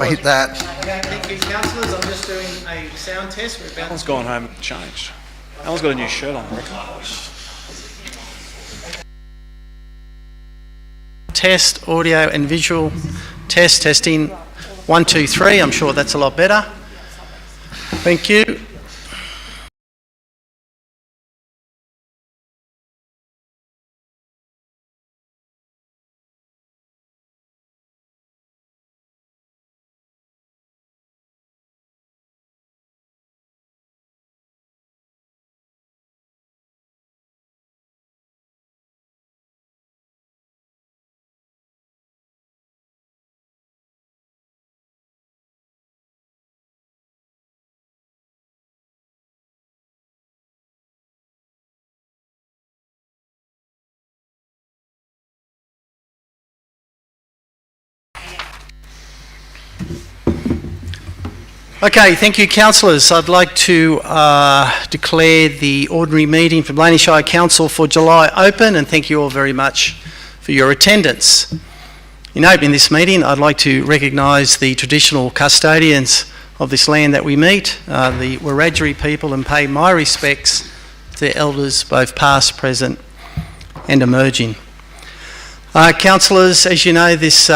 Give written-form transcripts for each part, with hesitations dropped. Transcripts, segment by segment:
I hit that. Okay, thank you, councillors. I'm just doing a sound test. Alan's gone home and changed. Alan's got a new shirt on, I reckon. Test, audio and visual. Testing. 1, 2, 3. I'm sure that's a lot better. Thank you. Okay, thank you, councillors. I'd like to declare the ordinary meeting for Blayney Shire Council for July open, and thank you all very much for your attendance. In opening this meeting, I'd like to recognise the traditional custodians of this land that we meet, the Wiradjuri people, and pay my respects to their elders, both past, present and emerging. Councillors, as you know, this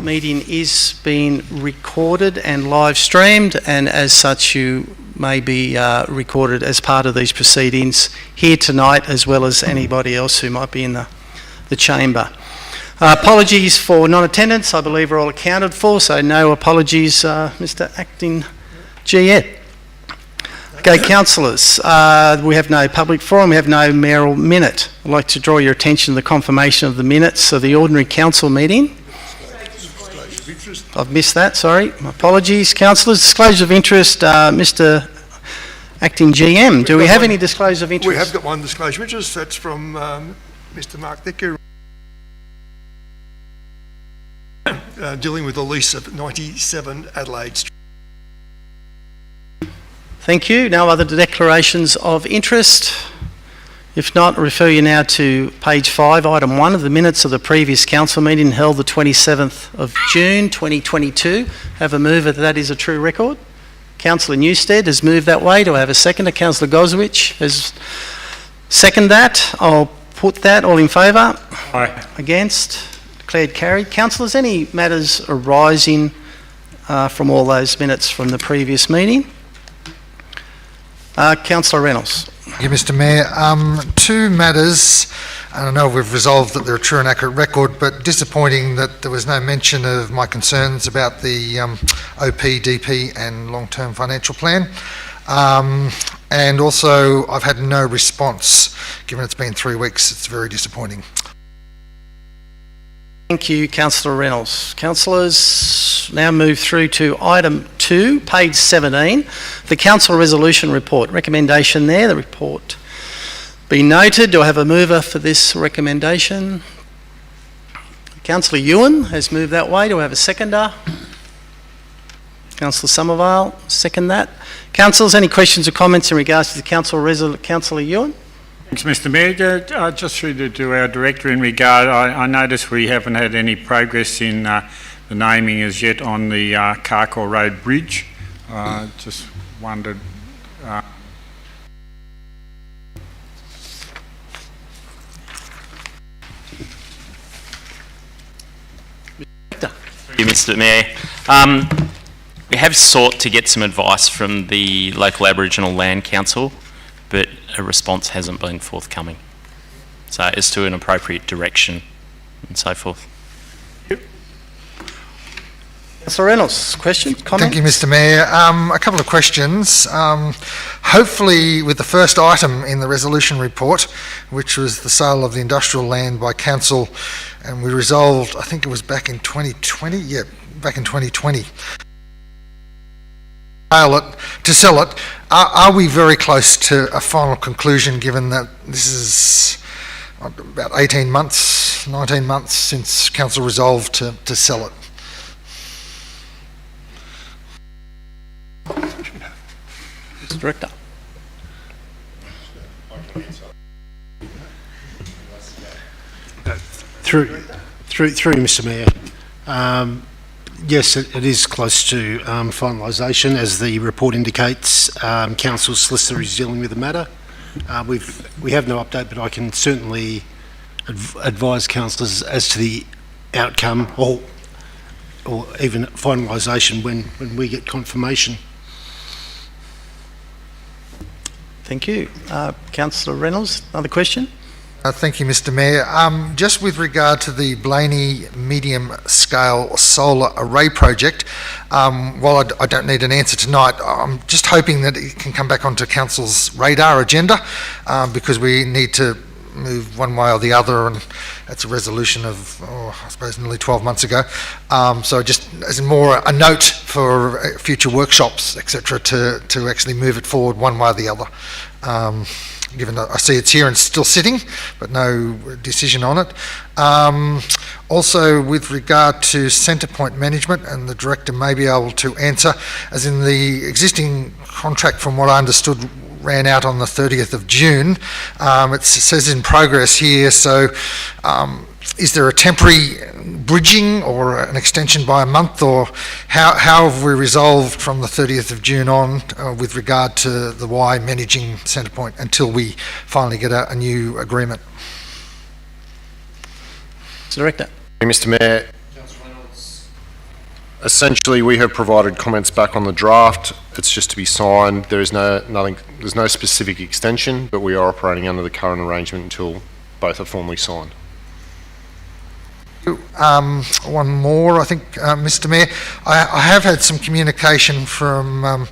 meeting is being recorded and live streamed, and as such you may be recorded as part of these proceedings here tonight, as well as anybody else who might be in the chamber. Apologies for non-attendance. I believe we're all accounted for, so no apologies, Mr Acting GM. Okay, councillors, we have no public forum, we have no mayoral minute. I'd like to draw your attention to the confirmation of the minutes of the ordinary council meeting. I've missed that, sorry. My apologies. Councillors, disclosure of interest, Mr Acting GM, do we have any disclosure of interest? We have got one disclosure of interest. That's from Mr Mark Decker, dealing with the lease of 97 Adelaide Street. Thank you. No other declarations of interest? If not, I refer you now to page 5, item 1 of the minutes of the previous council meeting held the 27th of June 2022. Have a mover that is a true record. Councillor Newstead has moved that way. Do I have a seconder? Councillor Gozowicz has seconded that. I'll put that. All in favour? Aye. Against? Declared carried. Councillors, any matters arising from all those minutes from the previous meeting? Councillor Reynolds. Thank you, Mr Mayor. Two matters, and I know we've resolved that they're a true and accurate record, but disappointing that there was no mention of my concerns about the OP, DP and long-term financial plan. And also, I've had no response. Given it's been 3 weeks, it's very disappointing. Thank you, Councillor Reynolds. Councillors, now move through to item 2, page 17, the Council Resolution Report. Recommendation there, the report be noted. Do I have a mover for this recommendation? Councillor Ewan has moved that way. Do I have a seconder? Councillor Somerville, second that. Councillors, any questions or comments in regards to the Councillor Ewan? Thanks, Mr Mayor. Just through to our Director in regard, I notice we haven't had any progress in the naming as yet on the Carcoar Road Bridge. Just wondered... Thank you, Mr Mayor. We have sought to get some advice from the local Aboriginal Land Council, but a response hasn't been forthcoming. So as to an appropriate direction and so forth. Councillor Reynolds, question, comment? Thank you, Mr Mayor. A couple of questions. Hopefully with the first item in the resolution report, which was the sale of the industrial land by council, and we resolved, I think it was back in 2020, yeah, back in 2020, to sell it. Are we very close to a final conclusion, given that this is about 18 months, 19 months since council resolved to sell it? Mr Director. Through Mr Mayor, Yes, it is close to finalisation. As the report indicates, Council solicitor is dealing with the matter. We have no update, but I can certainly advise councillors as to the outcome or even finalisation when we get confirmation. Thank you. Councillor Reynolds, another question? Thank you, Mr Mayor. Just with regard to the Blayney medium-scale solar array project, while I don't need an answer tonight, I'm just hoping that it can come back onto Council's radar agenda because we need to move one way or the other, and that's a resolution of, I suppose, nearly 12 months ago. So just as in more a note for future workshops, etc., to actually move it forward one way or the other. Given that I see it's here and still sitting, but no decision on it. Also, with regard to centre point management, and the director may be able to answer, as in the existing contract, from what I understood, ran out on the 30th of June. It says in progress here, so is there a temporary bridging or an extension by a month, or how have we resolved from the 30th of June on with regard to the Y managing Centrepoint until we finally get a new agreement? Director. Mr Mayor, essentially we have provided comments back on the draft. It's just to be signed. There's no specific extension, but we are operating under the current arrangement until both are formally signed. One more, I think, Mr Mayor. I have had some communication from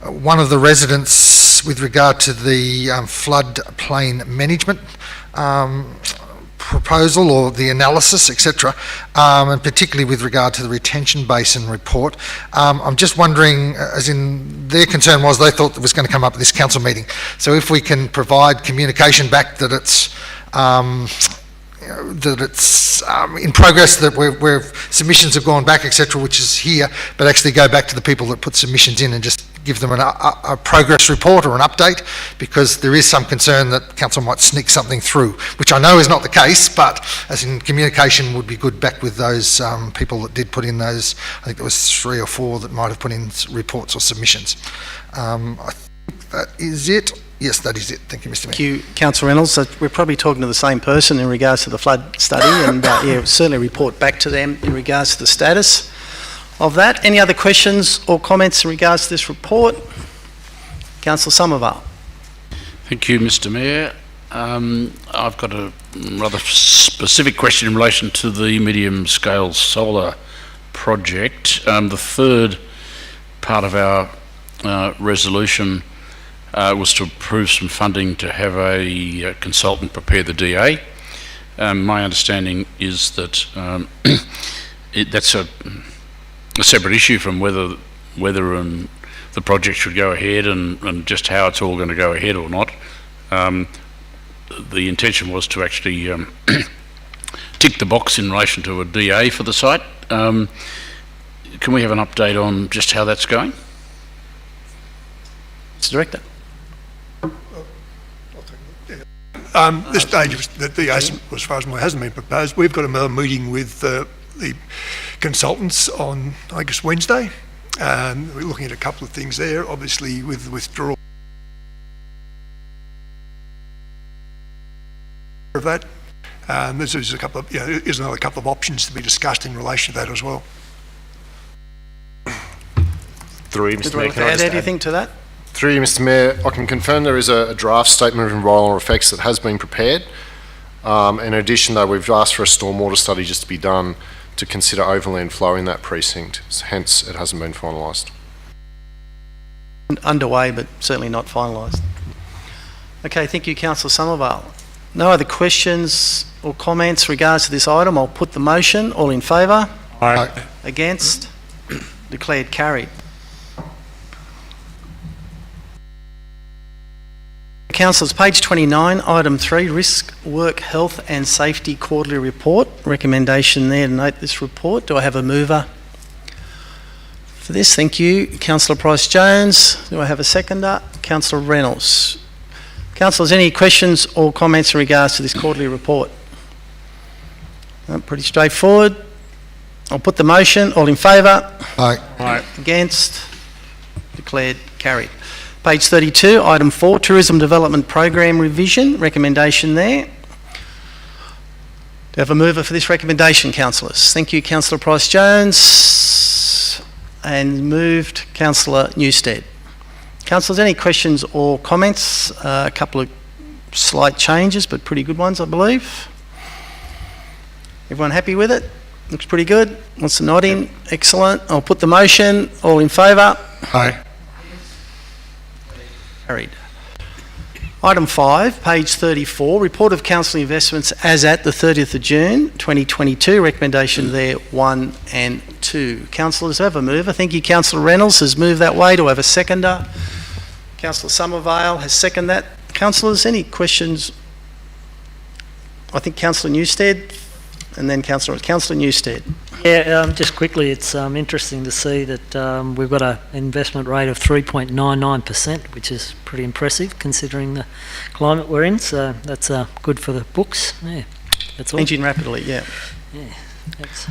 one of the residents with regard to the floodplain management proposal or the analysis, etc., and particularly with regard to the retention basin report. I'm just wondering, as in their concern was they thought it was going to come up at this council meeting. So if we can provide communication back that it's in progress, that where submissions have gone back, etc., which is here, but actually go back to the people that put submissions in and just give them a progress report or an update, because there is some concern that council might sneak something through, which I know is not the case, but as in communication would be good back with those people that did put in those. I think there was 3 or 4 that might have put in reports or submissions. I think that is it. Yes, that is it. Thank you, Mr Mayor. Thank you, Councillor Reynolds. We're probably talking to the same person in regards to the flood study, and certainly report back to them in regards to the status of that. Any other questions or comments in regards to this report? Councillor Somerville. Thank you, Mr Mayor. I've got a rather specific question in relation to the medium-scale solar project. The third part of our resolution was to approve some funding to have a consultant prepare the DA. My understanding is that that's a separate issue from whether the project should go ahead and just how it's all going to go ahead or not. The intention was to actually tick the box in relation to a DA for the site. Can we have an update on just how that's going? Mr Director. This stage, as far as hasn't been proposed. We've got another meeting with the consultants on, I guess, Wednesday. We're looking at a couple of things there, obviously with the withdrawal of that. There's a couple of, there's another couple of options to be discussed in relation to that as well. Through you, Mr Mayor, can I Add just anything to that? Through you, Mr Mayor, I can confirm there is a draft statement of environmental effects that has been prepared. In addition, though, we've asked for a stormwater study just to be done to consider overland flow in that precinct, hence it hasn't been finalised. Underway, but certainly not finalised. Okay, thank you, Councillor Somerville. No other questions or comments regards to this item. I'll put the motion. All in favour? Aye. Against? Declared carried. Councillors, page 29, item 3, Risk, Work, Health and Safety Quarterly Report. Recommendation there to note this report. Do I have a mover for this? Thank you. Councillor Price-Jones. Do I have a seconder? Councillor Reynolds. Councillors, any questions or comments in regards to this quarterly report? Pretty straightforward. I'll put the motion. All in favour? Aye. Against? Declared carried. Page 32, item 4, Tourism Development Program Revision. Recommendation there. Do you have a mover for this recommendation, councillors? Thank you, Councillor Price-Jones. And moved, Councillor Newstead. Councillors, any questions or comments? A couple of slight changes, but pretty good ones, I believe. Everyone happy with it? Looks pretty good. Wants a nod in? Excellent. I'll put the motion. All in favour? Aye. Carried. Item 5, page 34, Report of Council Investments as at the 30th of June 2022. Recommendation there 1 and 2. Councillors, have a mover. Thank you. Councillor Reynolds has moved that way. Do I have a seconder? Councillor Somervale has seconded that. Councillors, any questions? I think Councillor Newstead and then Councillor Newstead. Yeah, just quickly, it's interesting to see that we've got an investment rate of 3.99%, which is pretty impressive considering the climate we're in. So that's good for the books. Yeah, that's all. Changing rapidly, yeah. Yeah, that's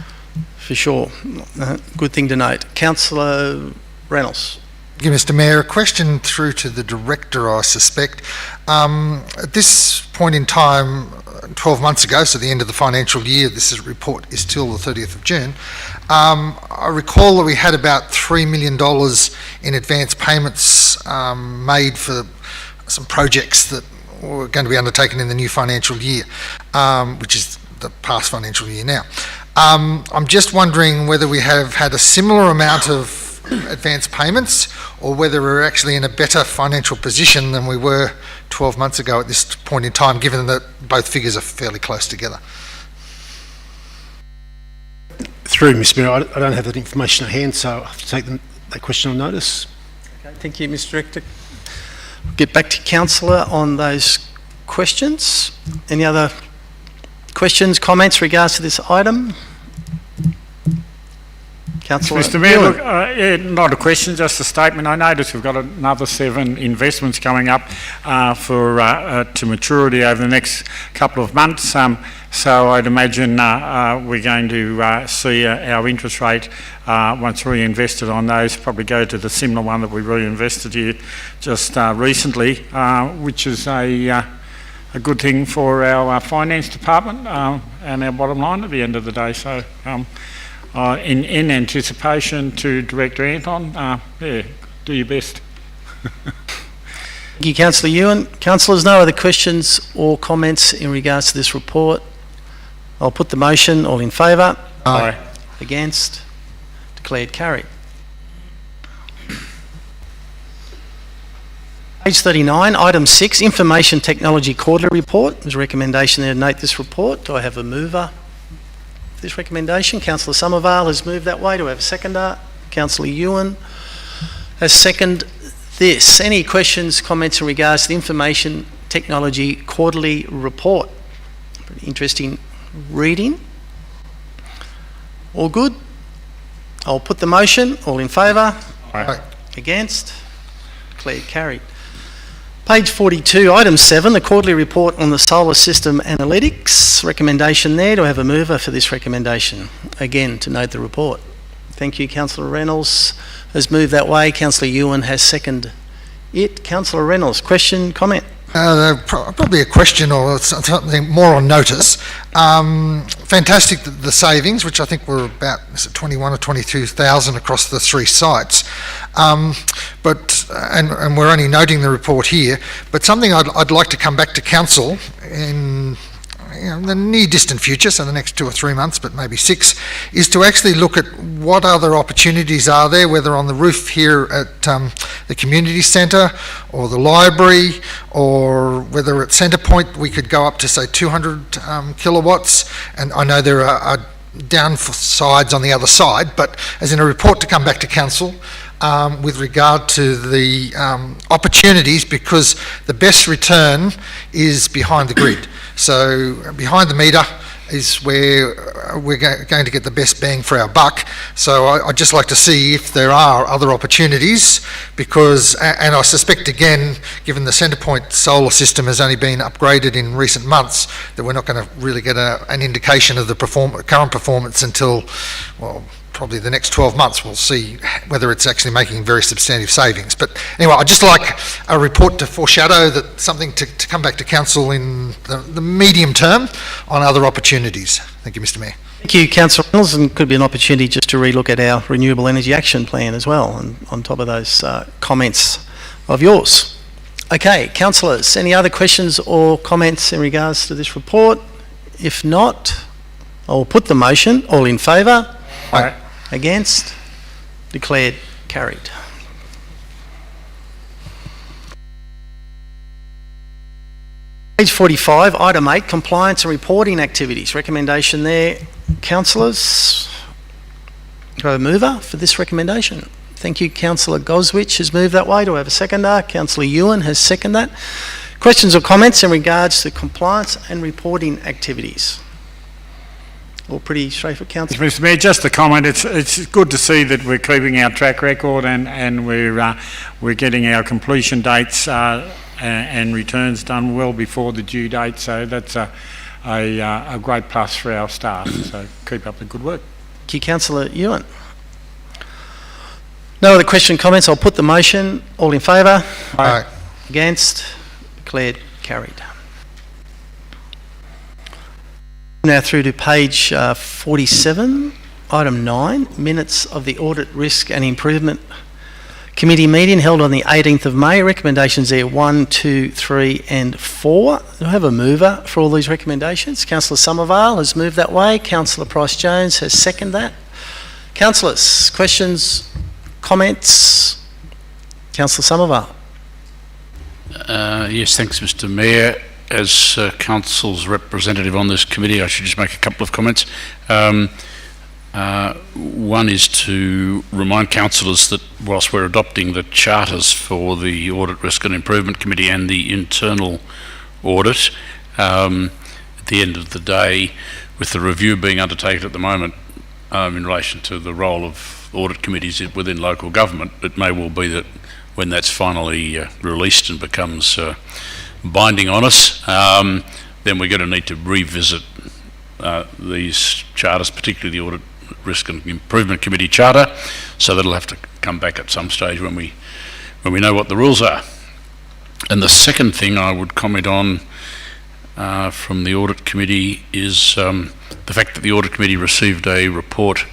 For sure. Good thing to note. Councillor Reynolds. Thank you, Mr. Mayor. A question through to the Director, I suspect. At this point in time, 12 months ago, so the end of the financial year, report is till the 30th of June, I recall that we had about $3 million in advance payments made for some projects that were going to be undertaken in the new financial year, which is the past financial year now. I'm just wondering whether we have had a similar amount of advance payments or whether we're actually in a better financial position than we were 12 months ago at this point in time, given that both figures are fairly close together. Through, Mr. Mayor, I don't have that information at hand, so I have to take that question on notice. Okay, thank you, Mr. Director. We'll get back to Councillor on those questions. Any other questions, comments regards to this item? Councillor Mr. Mayor, Ewan. look, not a question, just a statement. I notice we've got another 7 investments coming up to maturity over the next couple of months. So I'd imagine we're going to see our interest rate, once reinvested on those, probably go to the similar one that we reinvested here just recently, which is a good thing for our finance department and our bottom line at the end of the day. So. In anticipation to Director Anton, yeah, do your best. Thank you, Councillor Ewan. Councillors, no other questions or comments in regards to this report? I'll put the motion. All in favour? Aye. Against? Declared carried. Page 39, item 6, Information Technology Quarterly Report. There's a recommendation there to note this report. Do I have a mover? This recommendation, Councillor Somervale has moved that way. Do I have a seconder? Councillor Ewan has seconded this. Any questions, comments in regards to the Information Technology Quarterly Report? Pretty interesting reading. All good? I'll put the motion. All in favour? Aye. Against? Declared carried. Page 42, item 7, the quarterly report on the solar system analytics. Recommendation there. Do I have a mover for this recommendation? Again, to note the report. Thank you, Councillor Reynolds has moved that way. Councillor Ewan has seconded it. Councillor Reynolds, question, comment? Probably a question or something more on notice. Fantastic, the savings, which I think were about 21 or 22,000 across the 3 sites. But we're only noting the report here. But something I'd like to come back to council in the near distant future, so the next 2 or 3 months, but maybe 6, is to actually look at what other opportunities are there, whether on the roof here at the community centre or the library, or whether at Centrepoint we could go up to say 200 kilowatts. And I know there are downsides on the other side, but as in a report to come back to council with regard to the opportunities, because the best return is behind the grid. So behind the meter, is where we're going to get the best bang for our buck. So I'd just like to see if there are other opportunities, because, and I suspect again, given the Centrepoint solar system has only been upgraded in recent months, that we're not going to really get an indication of the current performance until, well, probably the next 12 months. We'll see whether it's actually making very substantive savings. But anyway, I'd just like a report to foreshadow that something to come back to council in the medium term on other opportunities. Thank you, Mr. Mayor. Thank you, Councillor Reynolds, and could be an opportunity just to relook at our Renewable Energy Action Plan as well, and on top of those comments of yours. Okay, councillors, any other questions or comments in regards to this report? If not, I'll put the motion. All in favour? Aye. Against? Declared carried. Page 45, item 8, compliance and reporting activities. Recommendation there, councillors. Do I have a mover for this recommendation? Thank you. Councillor Goswich has moved that way. Do I have a seconder? Councillor Ewan has seconded that. Questions or comments in regards to compliance and reporting activities? All pretty straightforward, Councillor. Mr. Mayor, just a comment. It's good to see that we're keeping our track record and we're getting our completion dates and returns done well before the due date. So that's a great plus for our staff. So keep up the good work. Thank you, Councillor Ewan. No other question, comments. I'll put the motion. All in favour? Aye. Against? Declared carried. Now through to page 47, item 9, minutes of the Audit, Risk and Improvement Committee meeting held on the 18th of May. Recommendations there 1, 2, 3 and 4. Do I have a mover for all these recommendations? Councillor Somervale has moved that way. Councillor Price-Jones has seconded that. Councillors, questions, comments? Councillor Somervale. Yes, thanks, Mr. Mayor. As Council's representative on this committee, I should just make a couple of comments. One is to remind councillors that whilst we're adopting the charters for the Audit, Risk and Improvement Committee and the internal audit, at the end of the day, with the review being undertaken at the moment in relation to the role of audit committees within local government, it may well be that when that's finally released and becomes binding on us, then we're going to need to revisit these charters, particularly the Audit, Risk and Improvement Committee charter, so that'll have to come back at some stage when we know what the rules are. And the second thing I would comment on from the Audit Committee is the fact that the Audit Committee received a report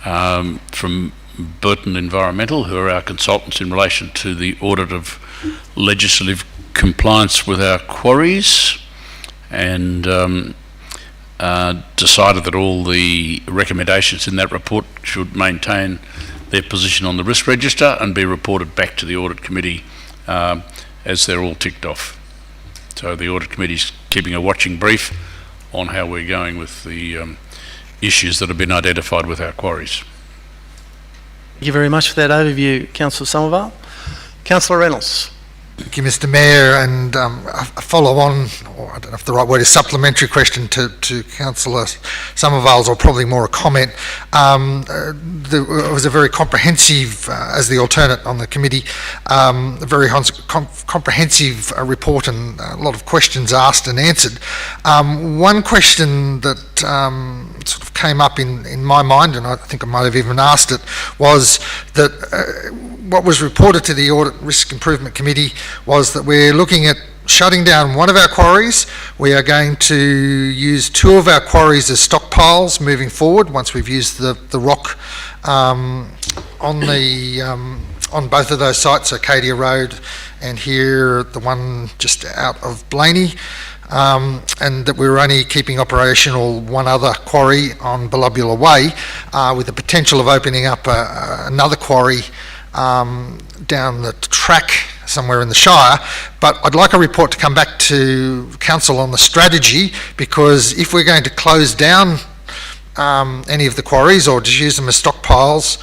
from Burton Environmental, who are our consultants in relation to the audit of legislative compliance with our quarries, and decided that all the recommendations in that report should maintain their position on the risk register and be reported back to the Audit Committee as they're all ticked off. So the Audit Committee's keeping a watching brief on how we're going with the issues that have been identified with our quarries. Thank you very much for that overview, Councillor Somervale. Councillor Reynolds. Thank you, Mr. Mayor, and a follow-on, or I don't know if the right word is supplementary question to Councillor Somervale's, or probably more a comment. It was a very comprehensive, as the alternate on the committee, a very comprehensive report and a lot of questions asked and answered. One question that sort of came up in my mind, and I think I might have even asked it, was that what was reported to the Audit Risk Improvement Committee was that we're looking at shutting down one of our quarries. We are going to use 2 of our quarries as stockpiles moving forward once we've used the rock on both of those sites, Arcadia Road and here the one just out of Blayney, and that we were only keeping operational one other quarry on Ballubula Way, with the potential of opening up another quarry down the track somewhere in the Shire. But I'd like a report to come back to Council on the strategy, because if we're going to close down any of the quarries or just use them as stockpiles?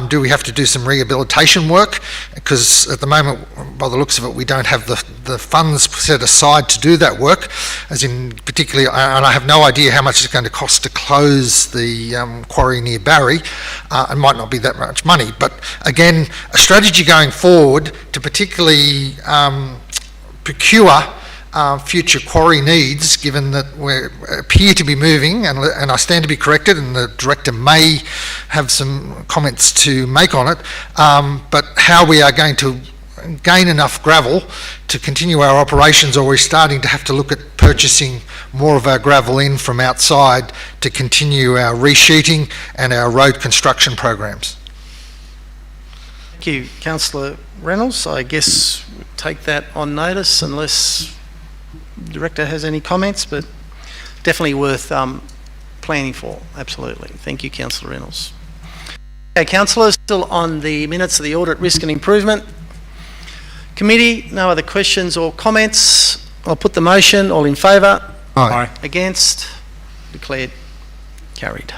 Do we have to do some rehabilitation work? Because at the moment, by the looks of it, we don't have the funds set aside to do that work, as in particularly, and I have no idea how much it's going to cost to close the quarry near Barry. It might not be that much money, but again, a strategy going forward to particularly procure future quarry needs, given that we appear to be moving, and I stand to be corrected, and the Director may have some comments to make on it, but how we are going to gain enough gravel to continue our operations, or we're starting to have to look at purchasing more of our gravel in from outside to continue our resheeting and our road construction programs. Thank you, Councillor Reynolds. I guess we'll take that on notice unless the Director has any comments, but definitely worth planning for, absolutely. Thank you, Councillor Reynolds. Okay, councillors, still on the minutes of the Audit, Risk and Improvement Committee. No other questions or comments. I'll put the motion. All in favour? Aye. Against? Declared carried.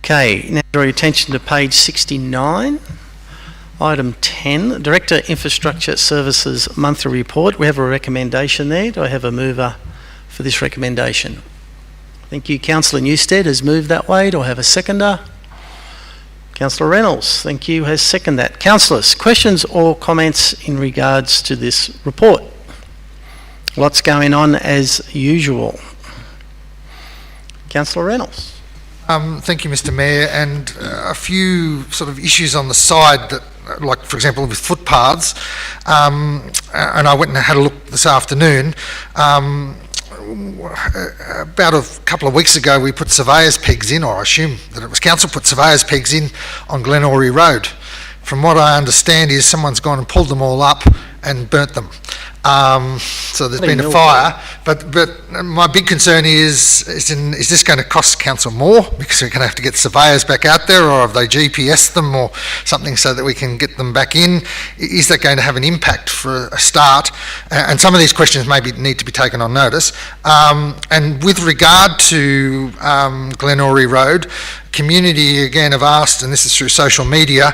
Okay, now draw your attention to page 69, item 10, Director Infrastructure Services Monthly Report. We have a recommendation there. Do I have a mover for this recommendation? Thank you. Councillor Newstead has moved that way. Do I have a seconder? Councillor Reynolds, thank you, has seconded that. Councillors, questions or comments in regards to this report? Lots going on as usual. Councillor Reynolds. Thank you, Mr. Mayor, and a few sort of issues on the side that, like for example with footpaths, and I went and had a look this afternoon. About a couple of weeks ago we put surveyor's pegs in, or I assume that it was council put surveyor's pegs in on Glenorrey Road. From what I understand is someone's gone and pulled them all up and burnt them. So there's been a fire, but my big concern is this going to cost council more because we're going to have to get surveyors back out there, or have they GPSed them or something so that we can get them back in? Is that going to have an impact for a start? And some of these questions maybe need to be taken on notice. And with regard to Glenorrey Road, community again have asked, and this is through social media,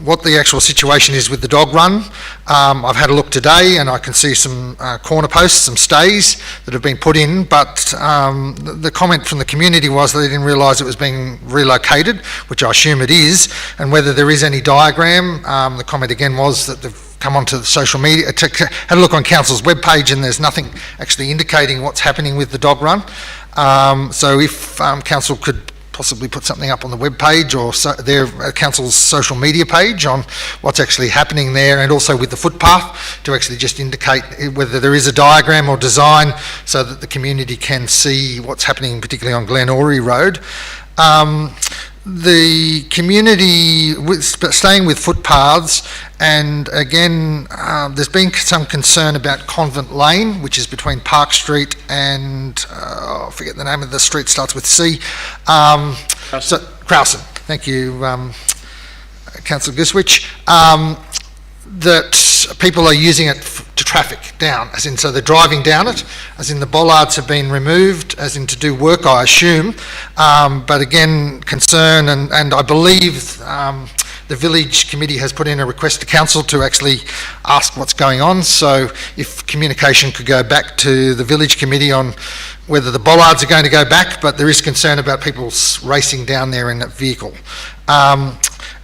what the actual situation is with the dog run. I've had a look today and I can see some corner posts, some stays that have been put in, but the comment from the community was they didn't realise it was being relocated, which I assume it is, and whether there is any diagram. The comment again was that they've come onto the social media, had a look on council's webpage, and there's nothing actually indicating what's happening with the dog run. So if council could possibly put something up on the web page or their council's social media page on what's actually happening there, and also with the footpath to actually just indicate whether there is a diagram or design so that the community can see what's happening, particularly on Glenorrey Road. The community, staying with footpaths, and again there's been some concern about Convent Lane, which is between Park Street and I forget the name of the street, starts with C. Crowson. Thank you, Councillor Guswich. That people are using it to traffic down, as in, so they're driving down it, as in the bollards have been removed, as in to do work, I assume. But again, concern, and I believe the village committee has put in a request to council to actually ask what's going on. So if communication could go back to the village committee on whether the bollards are going to go back, but there is concern about people racing down there in that vehicle.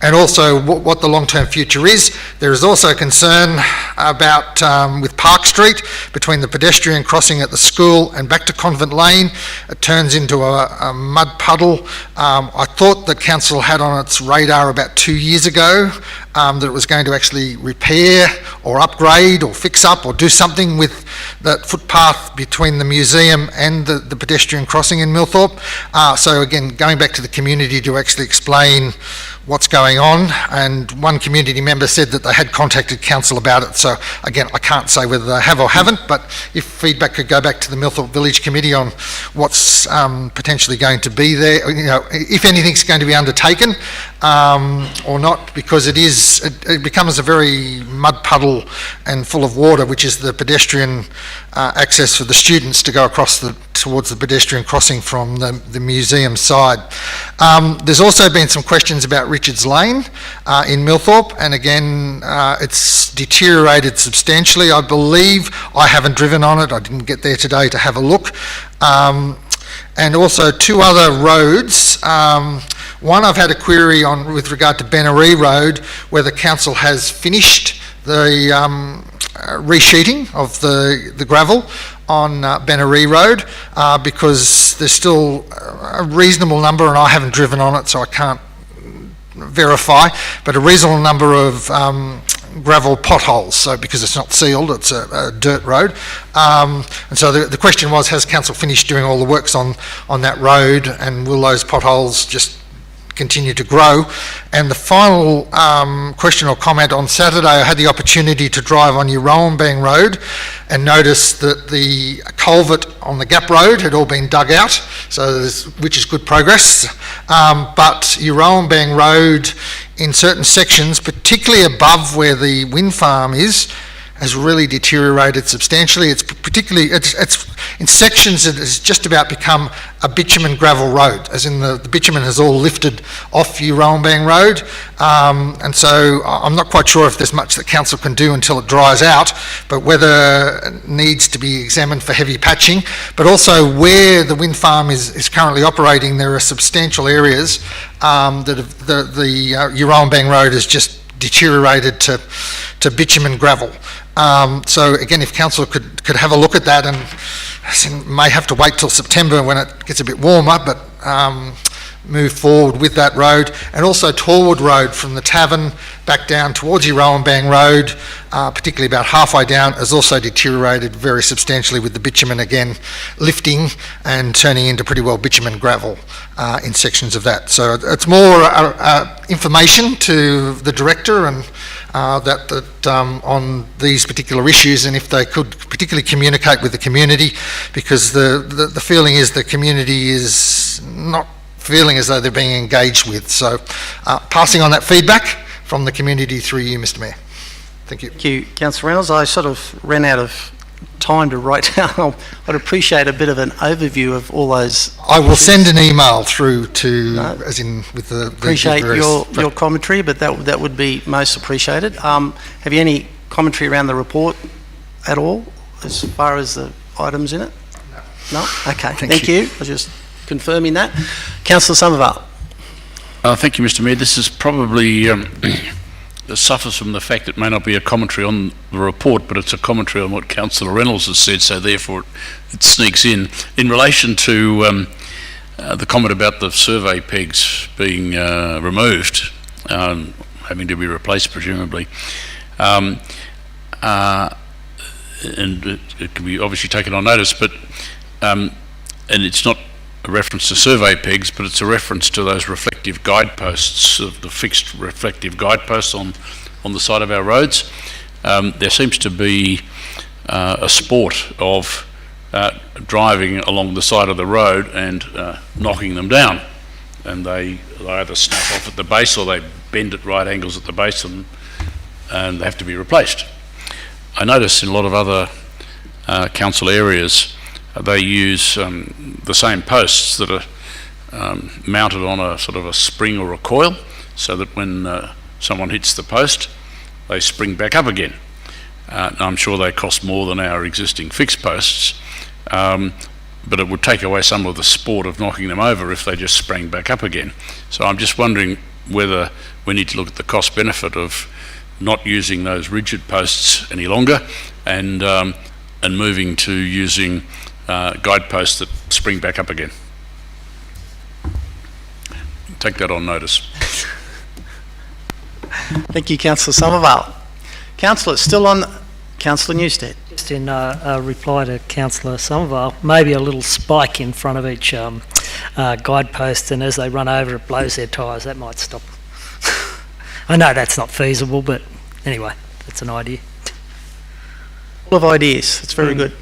And also what the long-term future is. There is also concern about with Park Street, between the pedestrian crossing at the school and back to Convent Lane, it turns into a mud puddle. I thought the council had on its radar about 2 years ago that it was going to actually repair or upgrade or fix up or do something with that footpath between the museum and the pedestrian crossing in Milthorpe. So again, going back to the community to actually explain what's going on, and one community member said that they had contacted council about it. So again, I can't say whether they have or haven't, but if feedback could go back to the Milthorpe Village Committee on what's potentially going to be there, if anything's going to be undertaken or not, because it becomes a very mud puddle and full of water, which is the pedestrian access for the students to go across towards the pedestrian crossing from the museum side. There's also been some questions about Richards Lane in Milthorpe, and again, it's deteriorated substantially. I believe, I haven't driven on it, I didn't get there today to have a look. And also two other roads. One I've had a query on with regard to Benaree Road, where the council has finished the resheeting of the gravel on Benaree Road, because there's still a reasonable number, and I haven't driven on it so I can't verify, but a reasonable number of gravel potholes. So because it's not sealed, it's a dirt road, and so the question was, has council finished doing all the works on that road, and will those potholes just continue to grow? And the final question or comment: on Saturday I had the opportunity to drive on Euroambang Road and noticed that the culvert on the Gap Road had all been dug out, which is good progress, but Euroambang Road in certain sections, particularly above where the wind farm is, has really deteriorated substantially. It's in sections it has just about become a bitumen gravel road, as in the bitumen has all lifted off Euroambang Road, and so I'm not quite sure if there's much that council can do until it dries out, but whether it needs to be examined for heavy patching. But also where the wind farm is currently operating, there are substantial areas that the Euroambang Road has just deteriorated to bitumen gravel. So again, if council could have a look at that, and may have to wait till September when it gets a bit warmer, but move forward with that road. And also Torwood Road from the tavern back down towards Euroambang Road, particularly about halfway down, has also deteriorated very substantially, with the bitumen again lifting and turning into pretty well bitumen gravel in sections of that. So it's more information to the director and on these particular issues, and if they could particularly communicate with the community, because the feeling is the community is not feeling as though they're being engaged with. So passing on that feedback from the community through you, Mr Mayor. Thank you. Thank you, Councillor Reynolds. I sort of ran out of time to write down. I'd appreciate a bit of an overview of all those. I will send an email through to, as in with the appreciate various your commentary, but that would be most appreciated. Have you any commentary around the report at all, as far as the items in it? No. Okay. Thank you. I was just confirming that. Councillor Somerville. Thank you, Mr Mayor. This is probably suffers from the fact it may not be a commentary on the report, but it's a commentary on what Councillor Reynolds has said, so therefore it sneaks in relation to the comment about the survey pegs being removed, having to be replaced presumably, and it can be obviously taken on notice, but and it's not a reference to survey pegs, but it's a reference to those reflective guideposts, of the fixed reflective guideposts on the side of our roads. There seems to be a sport of driving along the side of the road and knocking them down, and they either snap off at the base or they bend at right angles at the base, and they have to be replaced. I notice in a lot of other council areas they use the same posts that are mounted on a sort of a spring or a coil, so that when someone hits the post, they spring back up again. I'm sure they cost more than our existing fixed posts, but it would take away some of the sport of knocking them over if they just sprang back up again. So I'm just wondering whether we need to look at the cost benefit of not using those rigid posts any longer, and moving to using guideposts that spring back up again. Take that on notice. Thank you, Councillor Somerville. Councillor, still on, Councillor Newstead. Just in a reply to Councillor Somerville, maybe a little spike in front of each guidepost, and as they run over it blows their tyres. That might stop. I know that's not feasible, but anyway, that's an idea. Full of ideas. That's very good.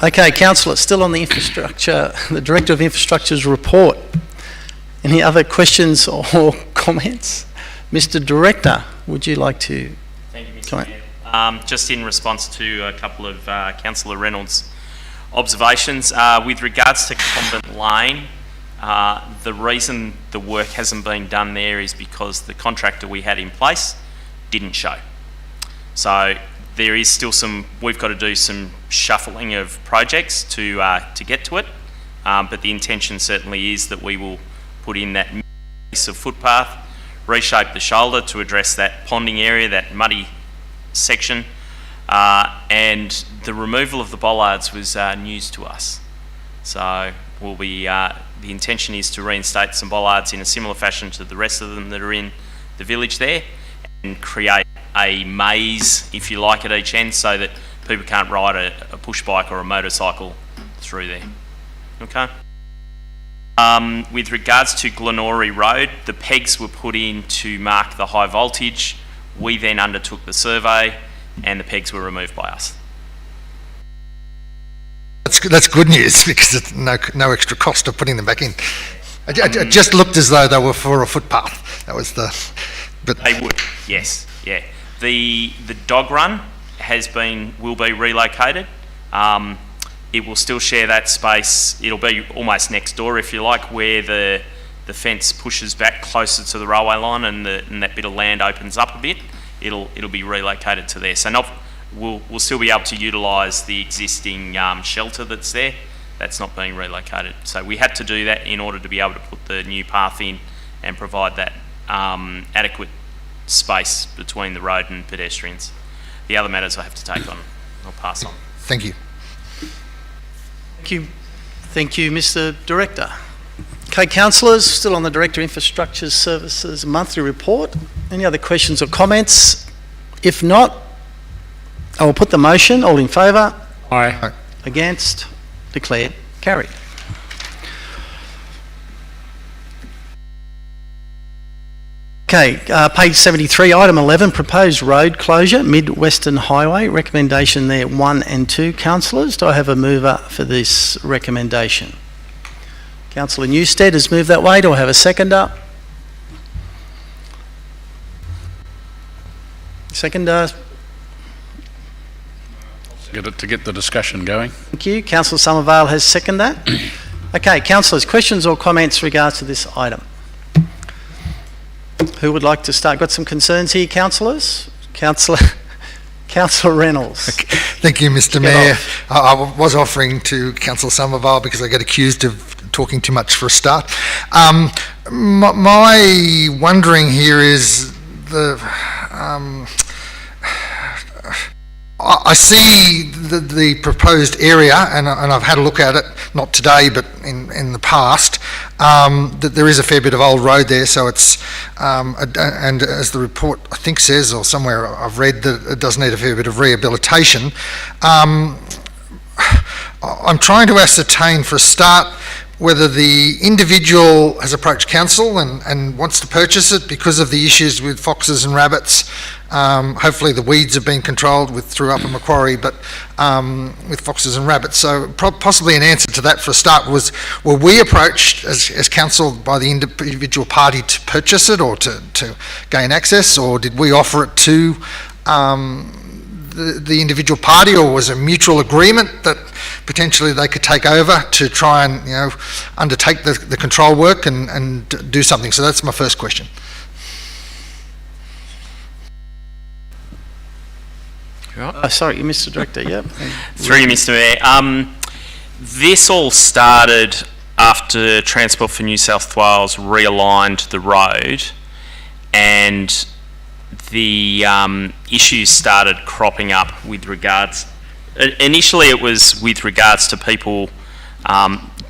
Okay, Councillor, still on the infrastructure, the Director of Infrastructure's report. Any other questions or comments? Mr. Director, would you like to Thank you, Mr. comment? Mayor. Just in response to a couple of Councillor Reynolds' observations, with regards to Convent Lane, the reason the work hasn't been done there is because the contractor we had in place didn't show. So there is still we've got to do some shuffling of projects to get to it, but the intention certainly is that we will put in that piece of footpath, reshape the shoulder to address that ponding area, that muddy section, and the removal of the bollards was news to us. So we'll be, the intention is to reinstate some bollards in a similar fashion to the rest of them that are in the village there, and create a maze, if you like, at each end so that people can't ride a push bike or a motorcycle through there. Okay? With regards to Glenorrey Road, the pegs were put in to mark the high voltage. We then undertook the survey and the pegs were removed by us. That's good news because it's no extra cost of putting them back in. It just looked as though they were for a footpath. That was the. But they would, yes, yeah. The dog run will be relocated. It will still share that space. It'll be almost next door, if you like, where the fence pushes back closer to the railway line and that bit of land opens up a bit. It'll be relocated to there. So we'll still be able to utilise the existing shelter that's there. That's not being relocated. So we had to do that in order to be able to put the new path in and provide that adequate space between the road and pedestrians. The other matters I have to take on, I'll pass on. thank you. Thank you, Mr. Director. Okay, councillors, still on the Director of Infrastructure Services monthly report. Any other questions or comments? If not, I will put the motion. All in favour? Aye. Against? Declared carried. Okay, page 73, item 11, proposed road closure, Mid-Western Highway. Recommendation there 1 and 2. Councillors, do I have a mover for this recommendation? Councillor Newstead has moved that way. Do I have a seconder? Seconder. To get the discussion going. Thank you. Councillor Somerville has seconded that. Okay, councillors, questions or comments regards to this item? Who would like to start? Got some concerns here, councillors? Councillor Reynolds. Okay. Thank you, Mr. Mayor. I was offering to Councillor Somerville because I get accused of talking too much for a start. My wondering here is I see the proposed area, and I've had a look at it, not today, but in the past, that there is a fair bit of old road there, so it's, and as the report I think says, or somewhere I've read, that it does need a fair bit of rehabilitation. I'm trying to ascertain for a start whether the individual has approached council and wants to purchase it because of the issues with foxes and rabbits. Hopefully the weeds have been controlled through Upper Macquarie, but with foxes and rabbits. So possibly an answer to that for a start was, were we approached as council by the individual party to purchase it or to gain access, or did we offer it to the individual party, or was a mutual agreement that potentially they could take over to try and undertake the control work and do something? So that's my first question. Sorry, Mr. Director, yep. Through you, Mr. Mayor. This all started after Transport for New South Wales realigned the road, and the issues started cropping up with regards. Initially, it was with regards to people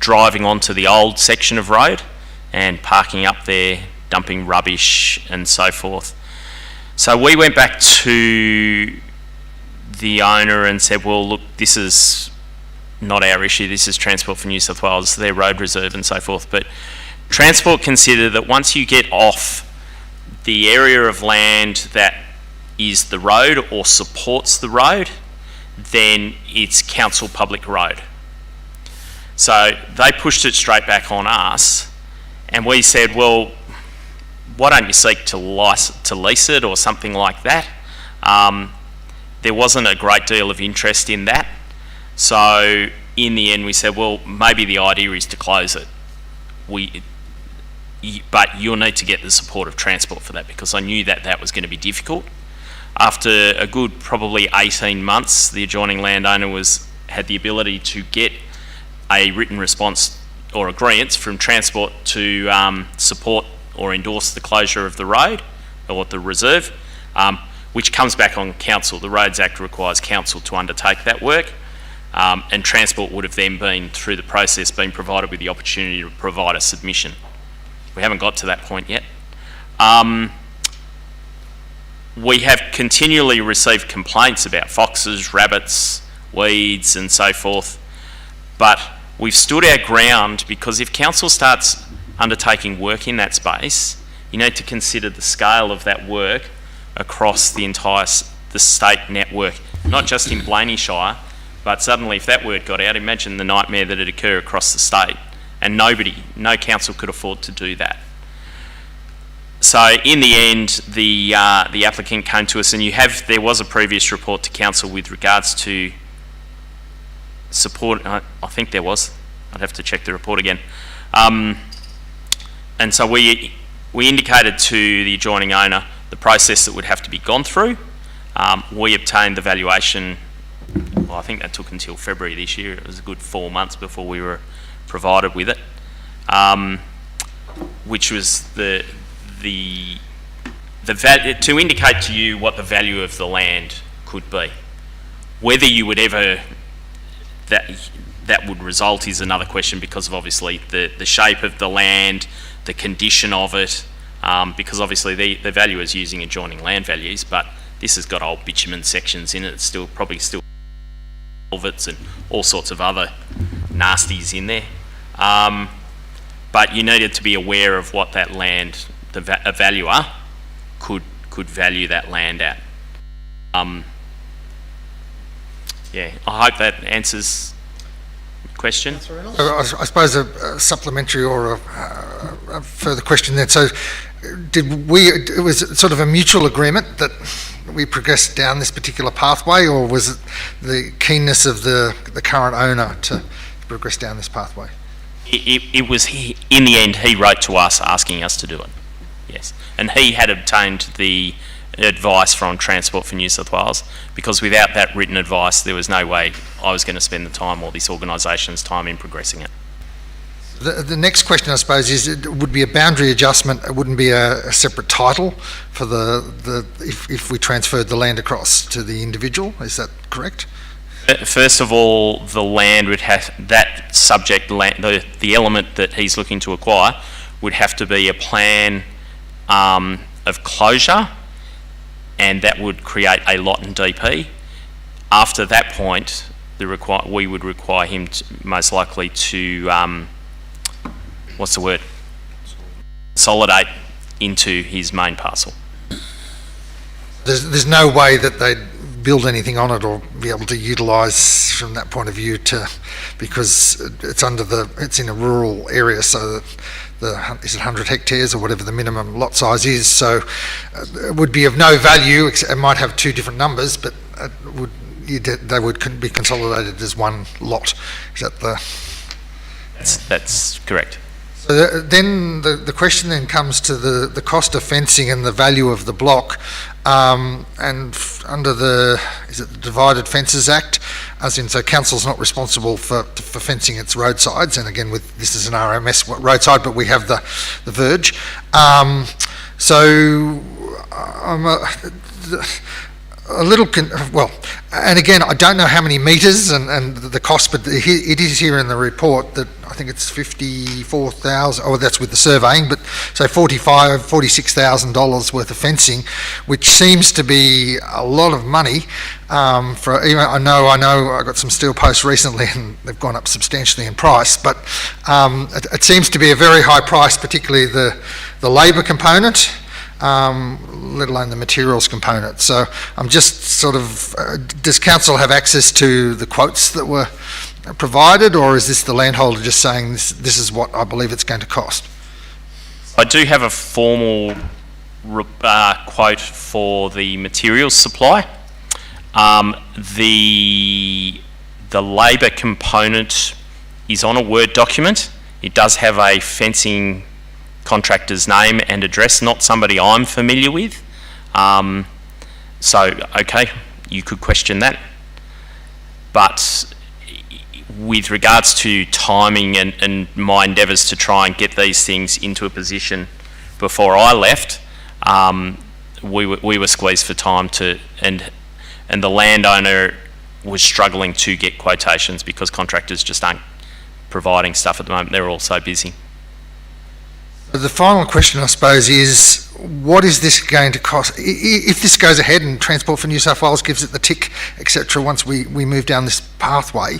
driving onto the old section of road and parking up there, dumping rubbish and so forth. So we went back to the owner and said, well, look, this is not our issue, this is Transport for New South Wales, their road reserve and so forth. But Transport consider that once you get off the area of land that is the road or supports the road, then it's council public road. So they pushed it straight back on us, and we said, well, why don't you seek to lease it or something like that? There wasn't a great deal of interest in that. So in the end we said, well, maybe the idea is to close it. But you'll need to get the support of Transport for that, because I knew that that was going to be difficult. After a good probably 18 months, the adjoining landowner had the ability to get a written response or agreement from Transport to support or endorse the closure of the road or the reserve, which comes back on council. The Roads Act requires council to undertake that work, and Transport would have then been, through the process, been provided with the opportunity to provide a submission. We haven't got to that point yet. We have continually received complaints about foxes, rabbits, weeds and so forth, but we've stood our ground, because if council starts undertaking work in that space, you need to consider the scale of that work across the entire the state network, not just in Blayney Shire, but suddenly if that word got out, imagine the nightmare that would occur across the state, and no council could afford to do that. So in the end, the applicant came to us, and there was a previous report to council with regards to support. I think there was. I'd have to check the report again. And so we indicated to the adjoining owner the process that would have to be gone through. We obtained the valuation. Well, I think that took until February this year. It was a good 4 months before we were provided with it, which was to indicate to you what the value of the land could be. Whether you would ever that would result is another question, because of obviously the shape of the land, the condition of it, because obviously the value is using adjoining land values, but this has got old bitumen sections in it. It's probably still culverts and all sorts of other nasties in there. But you needed to be aware of what that land, a valuer could value that land at. Yeah, I hope that answers the question. I suppose a supplementary or a further question then. So it was sort of a mutual agreement that we progressed down this particular pathway, or was it the keenness of the current owner to progress down this pathway? It was, in the end, he wrote to us asking us to do it, yes. And he had obtained the advice from Transport for New South Wales, because without that written advice, there was no way I was going to spend the time, or this organisation's time, in progressing it. The next question, I suppose, is it would be a boundary adjustment. It wouldn't be a separate title for if we transferred the land across to the individual. Is that correct? First of all, the land would have that subject land, the element that he's looking to acquire would have to be a plan of closure, and that would create a lot in DP. After that point, we would require him most likely to consolidate into his main parcel. There's no way that they'd build anything on it or be able to utilise from that point of view, because it's in a rural area, so that is it 100 hectares or whatever the minimum lot size is, so it would be of no value. It might have two different numbers, but they would be consolidated as one lot. Is that That's correct. So then the question then comes to the cost of fencing and the value of the block, and under the Divided Fences Act, as in, so council's not responsible for fencing its roadsides, and again this is an RMS roadside, but we have the verge. a little, and again, I don't know how many metres and the cost, but it is here in the report that I think it's 54,000, oh, that's with the surveying, but so $46,000 worth of fencing, which seems to be a lot of money for, even, I know I got some steel posts recently and they've gone up substantially in price, but it seems to be a very high price, particularly the labour component, let alone the materials component. So I'm just sort of, does council have access to the quotes that were provided, or is this the landholder just saying this is what I believe it's going to cost? I do have a formal quote for the materials supply. The labour component is on a Word document. It does have a fencing contractor's name and address, not somebody I'm familiar with. So, okay, you could question that. But with regards to timing and my endeavours to try and get these things into a position before I left, we were squeezed for time and the landowner was struggling to get quotations because contractors just aren't providing stuff at the moment. They're all so busy. The final question, I suppose, is what is this going to cost? If this goes ahead and Transport for New South Wales gives it the tick, etc., once we move down this pathway,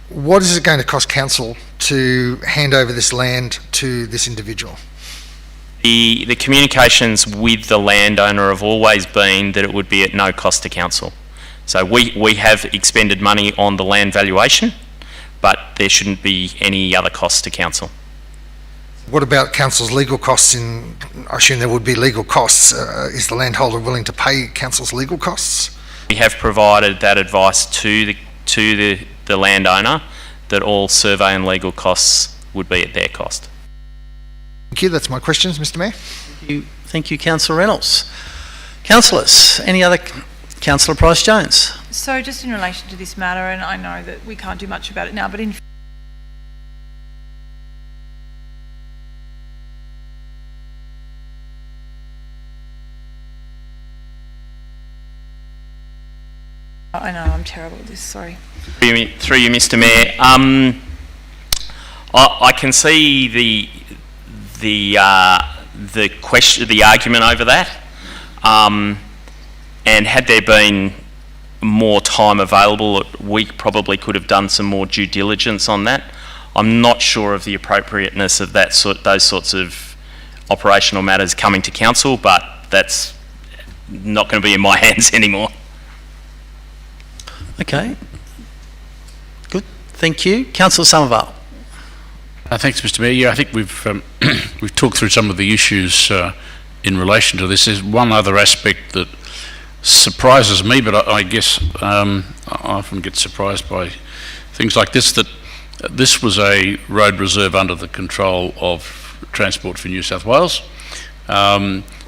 what is it going to cost council to hand over this land to this individual? The communications with the landowner have always been that it would be at no cost to council. So we have expended money on the land valuation, but there shouldn't be any other costs to council. What about council's legal costs? I assume there would be legal costs. Is the landholder willing to pay council's legal costs? We have provided that advice to the landowner that all survey and legal costs would be at their cost. Thank you. That's my questions, Mr. Mayor. Thank you, Councillor Reynolds. Councillors, any other? Councillor Price-Jones. So just in relation to this matter, and I know that we can't do much about it now, but in I know, I'm terrible at this, sorry. Through you, Mr. Mayor. I can see the question, the argument over that, and had there been more time available, we probably could have done some more due diligence on that. I'm not sure of the appropriateness of those sorts of operational matters coming to council, but that's not going to be in my hands anymore. Okay. Good. Thank you. Councillor Somerville. Thanks, Mr. Mayor. Yeah, I think we've talked through some of the issues in relation to this. There's one other aspect that surprises me, but I guess I often get surprised by things like this, that this was a road reserve under the control of Transport for New South Wales.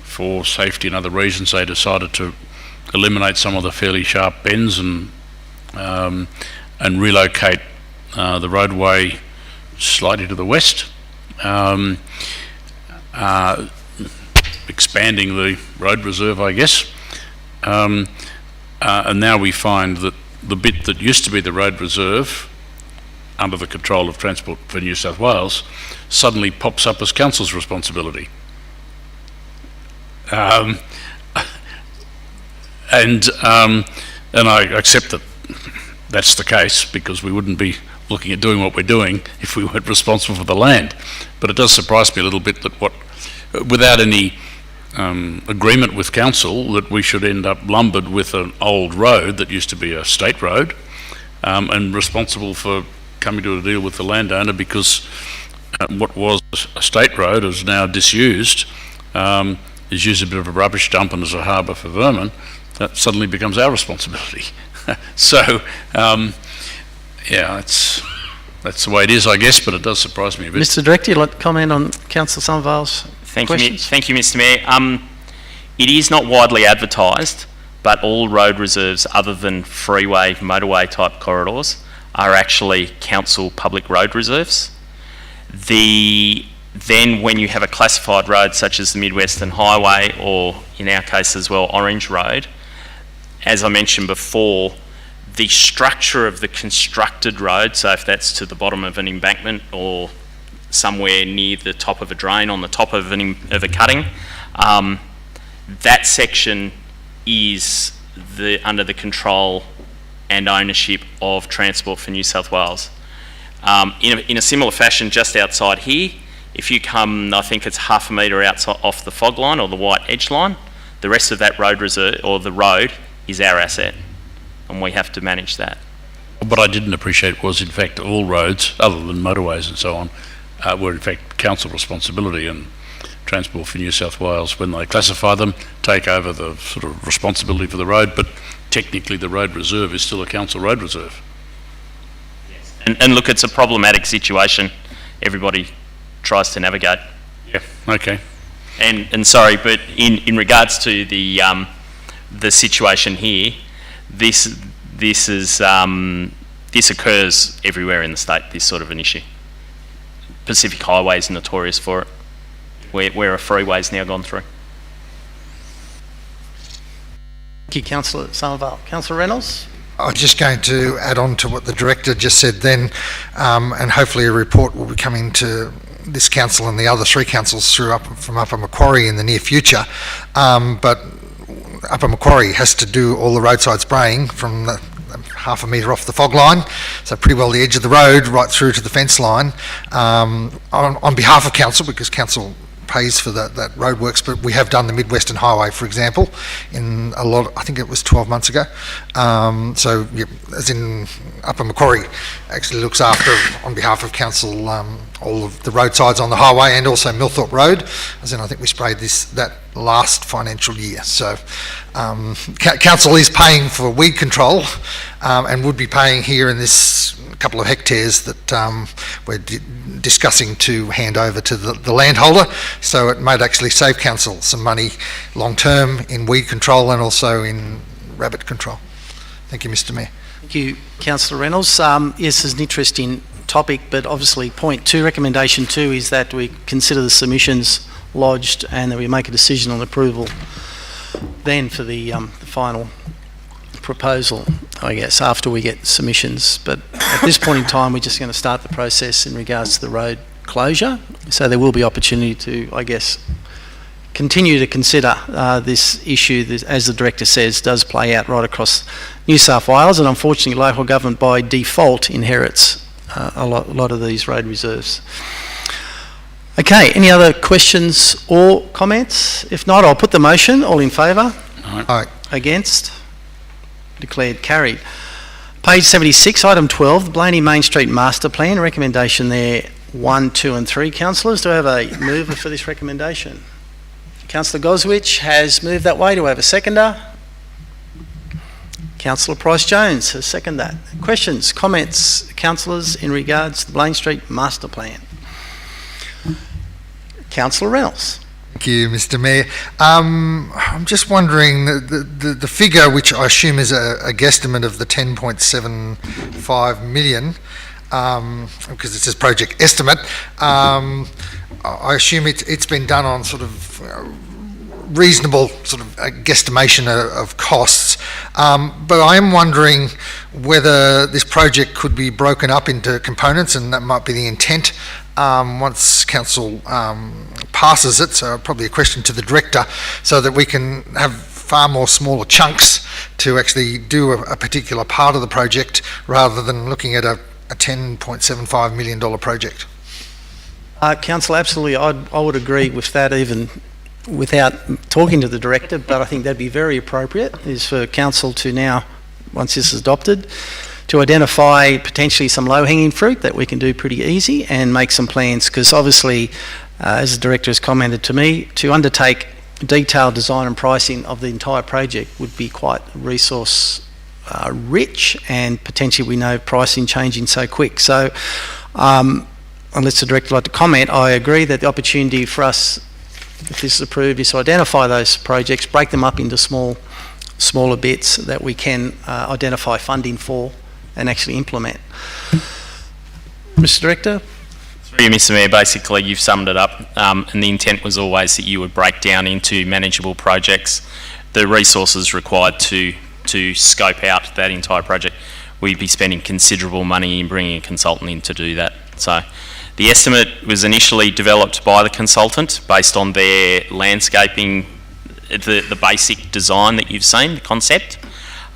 For safety and other reasons, they decided to eliminate some of the fairly sharp bends and relocate the roadway slightly to the west, expanding the road reserve, I guess. And now we find that the bit that used to be the road reserve under the control of Transport for New South Wales suddenly pops up as council's responsibility. And I accept that that's the case, because we wouldn't be looking at doing what we're doing if we weren't responsible for the land. But it does surprise me a little bit that without any agreement with council, that we should end up lumbered with an old road that used to be a state road, and responsible for coming to a deal with the landowner because what was a state road is now disused, is used a bit of a rubbish dump and as a harbour for vermin. That suddenly becomes our responsibility. So, yeah, that's the way it is, I guess, but it does surprise me a bit. Mr. Director, you'd like to comment on Councillor Somerville's questions? Thank you, Mr. Mayor. It is not widely advertised, but all road reserves other than freeway, motorway type corridors are actually council public road reserves. Then when you have a classified road such as the Mid Western Highway, or in our case as well, Orange Road, as I mentioned before, the structure of the constructed road, so if that's to the bottom of an embankment or somewhere near the top of a drain on the top of a cutting, that section is under the control and ownership of Transport for New South Wales. In a similar fashion, just outside here, if you come, I think it's half a metre outside off the fog line or the white edge line, the rest of that road reserve or the road is our asset, and we have to manage that. What I didn't appreciate was, in fact, all roads, other than motorways and so on, were in fact council responsibility, and Transport for New South Wales, when they classify them, take over the sort of responsibility for the road, but technically the road reserve is still a council road reserve. And look, it's a problematic situation everybody tries to navigate. Yeah, okay. And sorry, but in regards to the situation here, this occurs everywhere in the state, this sort of an issue. Pacific Highway is notorious for it, where a freeway's now gone through. Thank you, Councillor Somerville. Councillor Reynolds? I was just going to add on to what the Director just said then, and hopefully a report will be coming to this council and the other three councils from Upper Macquarie in the near future. But Upper Macquarie has to do all the roadside spraying from the half a metre off the fog line, so pretty well the edge of the road right through to the fence line, on behalf of council, because council pays for that roadworks, but we have done the Mid-Western Highway, for example, in a lot, I think it was 12 months ago. So, yeah, as in Upper Macquarie actually looks after, on behalf of council, all of the roadsides on the highway, and also Milthorpe Road, as in I think we sprayed that last financial year. So council is paying for weed control, and would be paying here in this couple of hectares that we're discussing to hand over to the landholder. So it might actually save council some money long term in weed control and also in rabbit control. Thank you, Mr. Mayor. Thank you, Councillor Reynolds. Yes, it's an interesting topic, but obviously point 2, recommendation 2 is that we consider the submissions lodged and that we make a decision on approval then for the final proposal, I guess, after we get submissions. But at this point in time, we're just going to start the process in regards to the road closure. So there will be opportunity to, I guess, continue to consider this issue that, as the Director says, does play out right across New South Wales, and unfortunately local government by default inherits a lot of these road reserves. Okay, any other questions or comments? If not, I'll put the motion. All in favour? Aye. Against? Declared carried. Page 76, item 12, the Blayney Main Street Master Plan. Recommendation there 1, 2 and 3. Councillors, do I have a mover for this recommendation? Councillor Goswich has moved that way. Do I have a seconder? Councillor Price-Jones has seconded that. Questions, comments, councillors, in regards to the Blayney Street Master Plan? Councillor Reynolds. Thank you, Mr. Mayor. I'm just wondering, the figure, which I assume is a guesstimate of the 10.75 million, because it says project estimate, I assume it's been done on sort of reasonable sort of guesstimation of costs, but I am wondering whether this project could be broken up into components, and that might be the intent once council passes it. So probably a question to the Director, so that we can have far more smaller chunks to actually do a particular part of the project, rather than looking at a $10.75 million project. Councillor, absolutely, I would agree with that, even without talking to the Director, but I think that'd be very appropriate, is for council to now, once this is adopted, to identify potentially some low-hanging fruit that we can do pretty easy and make some plans, because obviously, as the Director has commented to me, to undertake detailed design and pricing of the entire project would be quite resource rich, and potentially we know pricing changing so quick. So unless the Director would like to comment, I agree that the opportunity for us, if this is approved, is to identify those projects, break them up into smaller bits that we can identify funding for and actually implement. Mr. Director? Through you, Mr. Mayor, basically you've summed it up, and the intent was always that you would break down into manageable projects the resources required to to scope out that entire project, we'd be spending considerable money in bringing a consultant in to do that. So the estimate was initially developed by the consultant based on their landscaping, the basic design that you've seen, the concept,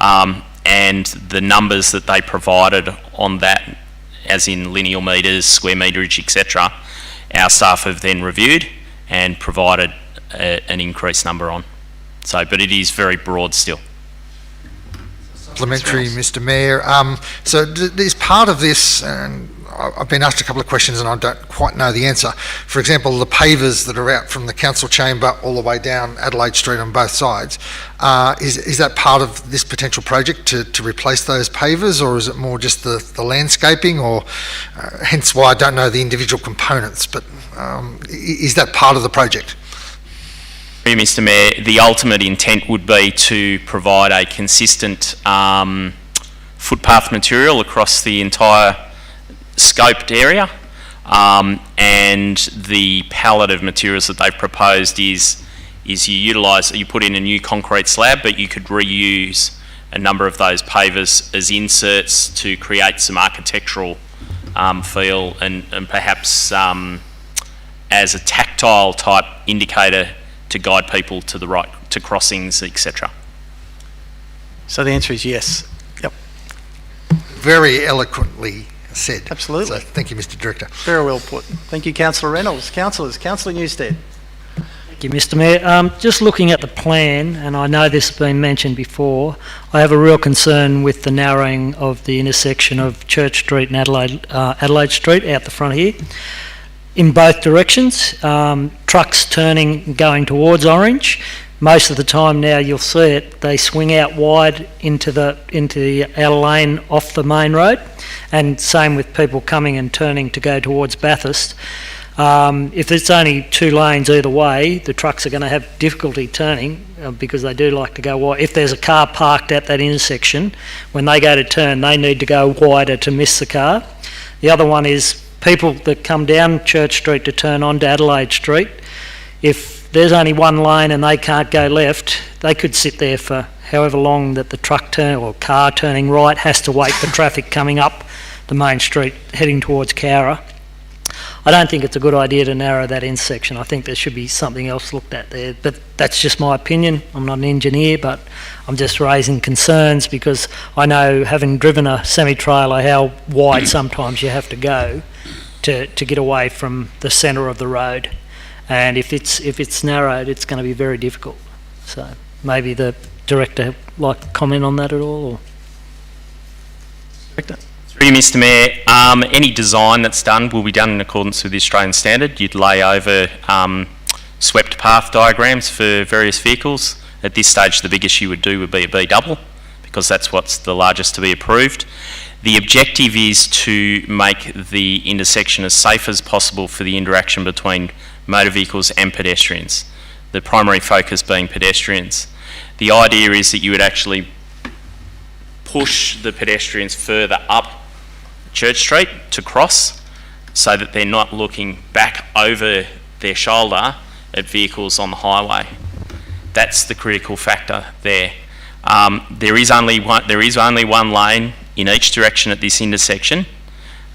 and the numbers that they provided on that, as in lineal metres, square meterage, etc. Our staff have then reviewed and provided an increased number on. So, but it is very broad still. Supplementary, Mr Mayor. So is part of this, and I've been asked a couple of questions and I don't quite know the answer. For example, the pavers that are out from the council chamber all the way down Adelaide Street on both sides, is that part of this potential project to replace those pavers, or is it more just the landscaping, or hence why I don't know the individual components, but is that part of the project? Mr Mayor, the ultimate intent would be to provide a consistent footpath material across the entire scoped area, and the palette of materials that they've proposed is you put in a new concrete slab, but you could reuse a number of those pavers as inserts to create some architectural feel, and perhaps as a tactile type indicator to guide people to the right, to crossings, etc. So the answer is yes. Yep. Very eloquently said. Absolutely. So, thank you, Mr Director. Very well put. Thank you, Councillor Reynolds. Councillors, Councillor Newstead. Thank you, Mr Mayor. Just looking at the plan, and I know this has been mentioned before, I have a real concern with the narrowing of the intersection of Church Street and Adelaide Street out the front here. In both directions, trucks turning going towards Orange. Most of the time now you'll see it, they swing out wide into the outer lane off the main road, and same with people coming and turning to go towards Bathurst. If it's only 2 lanes either way, the trucks are going to have difficulty turning because they do like to go wide. If there's a car parked at that intersection, when they go to turn, they need to go wider to miss the car. The other one is people that come down Church Street to turn onto Adelaide Street. If there's only 1 lane and they can't go left, they could sit there for however long that the truck turn or car turning right has to wait for traffic coming up the main street heading towards Cowra. I don't think it's a good idea to narrow that intersection. I think there should be something else looked at there, but that's just my opinion. I'm not an engineer, but I'm just raising concerns because I know, having driven a semi-trailer, how wide sometimes you have to go to get away from the centre of the road, and if it's narrowed, it's going to be very difficult. So maybe the director like to comment on that at all, or? Director. Through you, Mr Mayor, any design that's done will be done in accordance with the Australian standard. You'd lay over swept path diagrams for various vehicles. At this stage, the biggest you would do would be a B double, because that's what's the largest to be approved. The objective is to make the intersection as safe as possible for the interaction between motor vehicles and pedestrians, the primary focus being pedestrians. The idea is that you would actually push the pedestrians further up Church Street to cross, so that they're not looking back over their shoulder at vehicles on the highway. That's the critical factor there. There is only one lane in each direction at this intersection.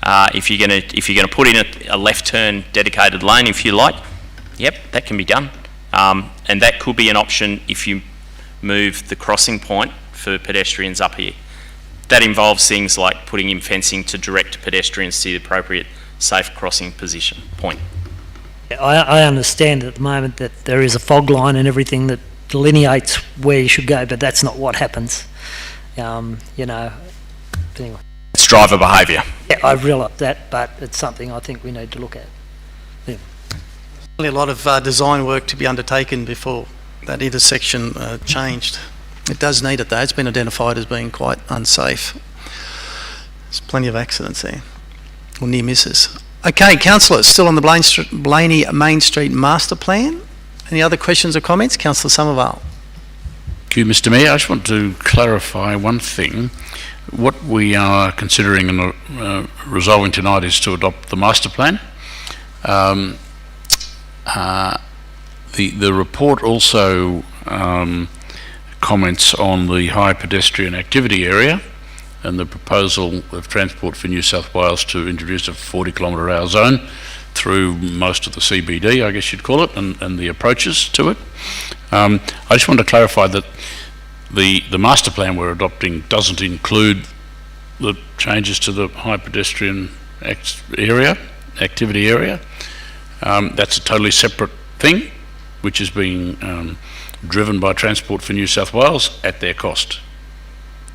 If you're going to put in a left turn dedicated lane, if you like, yep, that can be done, and that could be an option if you move the crossing point for pedestrians up here. That involves things like putting in fencing to direct pedestrians to the appropriate safe crossing position point. I understand at the moment that there is a fog line and everything that delineates where you should go, but that's not what happens. Anyway. It's driver behaviour. Yeah, I realise that, but it's something I think we need to look at. Yeah. A lot of design work to be undertaken before that intersection changed. It does need it though. It's been identified as being quite unsafe. There's plenty of accidents there, or near misses. Okay, councillors, still on the Blayney Main Street Master Plan. Any other questions or comments? Councillor Somerville. Thank you, Mr Mayor. I just want to clarify one thing. What we are considering and resolving tonight is to adopt the master plan. The report also comments on the high pedestrian activity area and the proposal of Transport for New South Wales to introduce a 40-kilometre-hour zone through most of the CBD, I guess you'd call it, and the approaches to it. I just want to clarify that the master plan we're adopting doesn't include the changes to the high pedestrian activity area. That's a totally separate thing, which is being driven by Transport for New South Wales at their cost.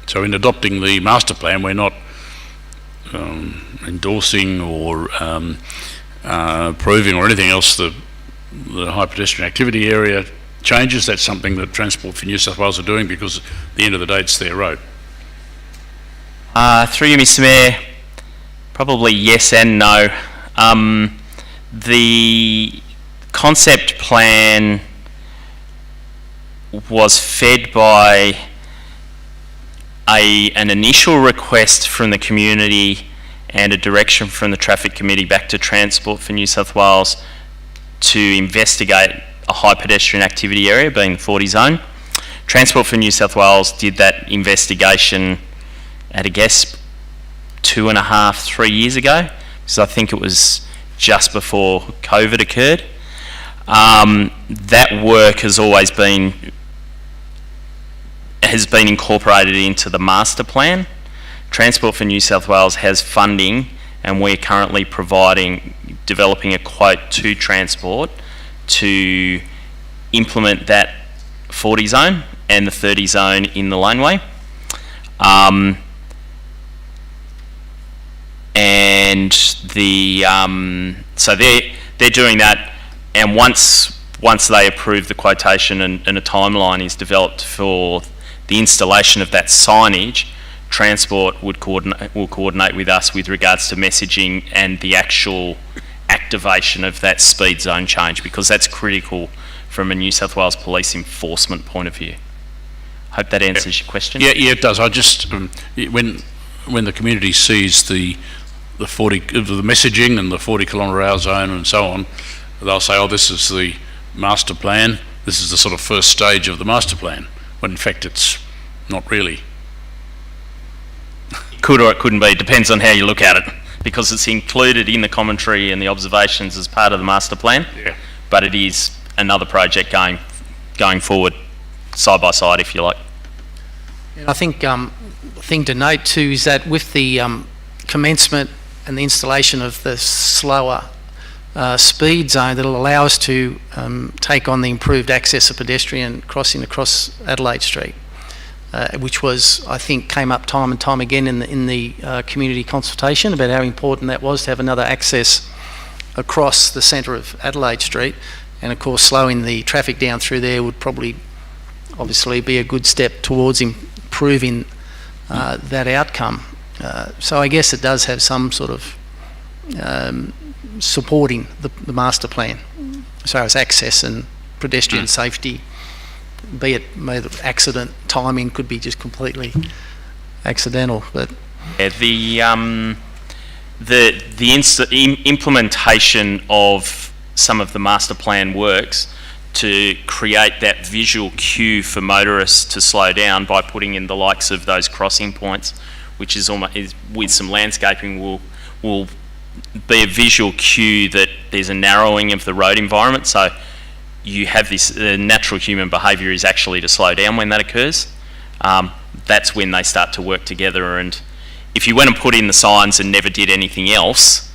So in adopting the master plan, we're not endorsing or approving or anything else the high pedestrian activity area changes. That's something that Transport for New South Wales are doing because at the end of the day it's their road. Through you, Mr. Mayor, probably yes and no. The concept plan was fed by an initial request from the community and a direction from the Traffic Committee back to Transport for New South Wales to investigate a high pedestrian activity area, being the 40 zone. Transport for New South Wales did that investigation at, I guess, 2.5, 3 years ago, because I think it was just before COVID occurred. That work has always been incorporated into the master plan. Transport for New South Wales has funding, and we're currently developing a quote to Transport to implement that 40 zone and the 30 zone in the laneway. And so they're doing that, and once they approve the quotation and a timeline is developed for the installation of that signage, Transport will coordinate with us with regards to messaging and the actual activation of that speed zone change, because that's critical from a New South Wales Police enforcement point of view. Hope that answers your question. Yeah, it does. I just when the community sees the messaging and the 40-kilometre-hour zone and so on, they'll say, "Oh, this is the master plan. This is the sort of first stage of the master plan." When in fact, it's not really. Could or it couldn't be. Depends on how you look at it, because it's included in the commentary and the observations as part of the master plan. Yeah. But it is another project going forward, side by side, if you like. And I think the thing to note too is that with the commencement and the installation of the slower speed zone, that'll allow us to take on the improved access of pedestrian crossing across Adelaide Street, which was, I think, came up time and time again in the community consultation about how important that was to have another access across the centre of Adelaide Street. And of course, slowing the traffic down through there would probably, obviously, be a good step towards improving that outcome. So I guess it does have some sort of supporting the master plan as far as access and pedestrian safety, be it the accident timing could be just completely accidental. But yeah, the implementation of some of the master plan works to create that visual cue for motorists to slow down by putting in the likes of those crossing points, which is almost with some landscaping will be a visual cue that there's a narrowing of the road environment. So you have this natural human behaviour is actually to slow down when that occurs. That's when they start to work together. And if you went and put in the signs and never did anything else,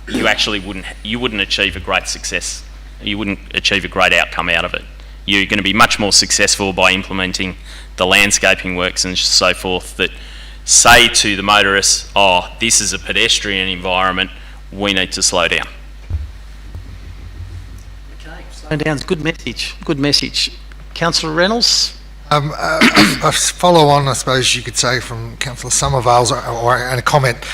you actually wouldn't achieve a great success. You wouldn't achieve a great outcome out of it. You're going to be much more successful by implementing the landscaping works and so forth that say to the motorists, "Oh, this is a pedestrian environment, we need to slow down." okay, slow down's good message. Good message. Councillor Reynolds. A follow on, I suppose you could say, from Councillor Somervale's and a comment.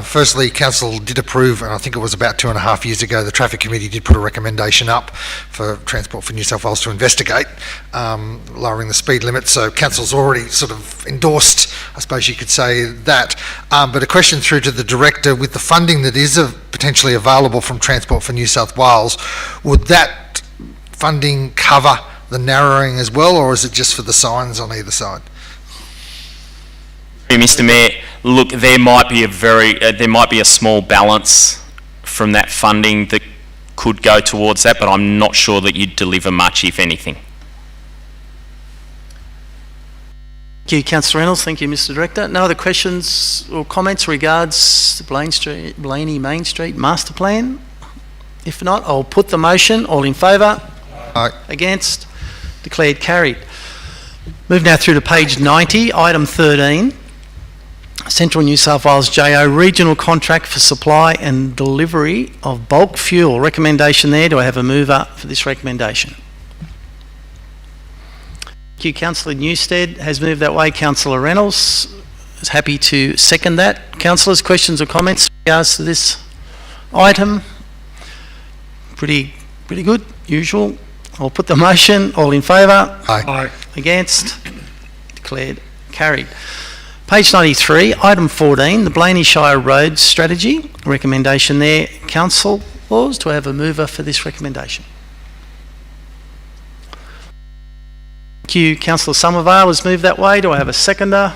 Firstly, Council did approve, and I think it was about 2.5 years ago, the Traffic Committee did put a recommendation up for Transport for New South Wales to investigate lowering the speed limit. So Council's already sort of endorsed, I suppose you could say, that. But a question through to the Director, with the funding that is potentially available from Transport for New South Wales, would that funding cover the narrowing as well, or is it just for the signs on either side? Mr. Mayor, look, there might be a small balance from that funding that could go towards that, but I'm not sure that you'd deliver much, if anything. Thank you, Councillor Reynolds. Thank you, Mr. Director. No other questions or comments regards the Blayney Main Street Master Plan? If not, I'll put the motion. All in favour? Aye. Against? Declared carried. Move now through to page 90, item 13. Central New South Wales JO Regional Contract for Supply and Delivery of Bulk Fuel. Recommendation there. Do I have a mover for this recommendation? Thank you. Councillor Newstead has moved that way. Councillor Reynolds is happy to second that. Councillors, questions or comments in regards to this item? Pretty good, usual. I'll put the motion. All in favour? Aye. Against? Declared carried. Page 93, item 14, the Blayney Shire Road Strategy. Recommendation there. Councillors, do I have a mover for this recommendation? Thank you. Councillor Somervale has moved that way. Do I have a seconder?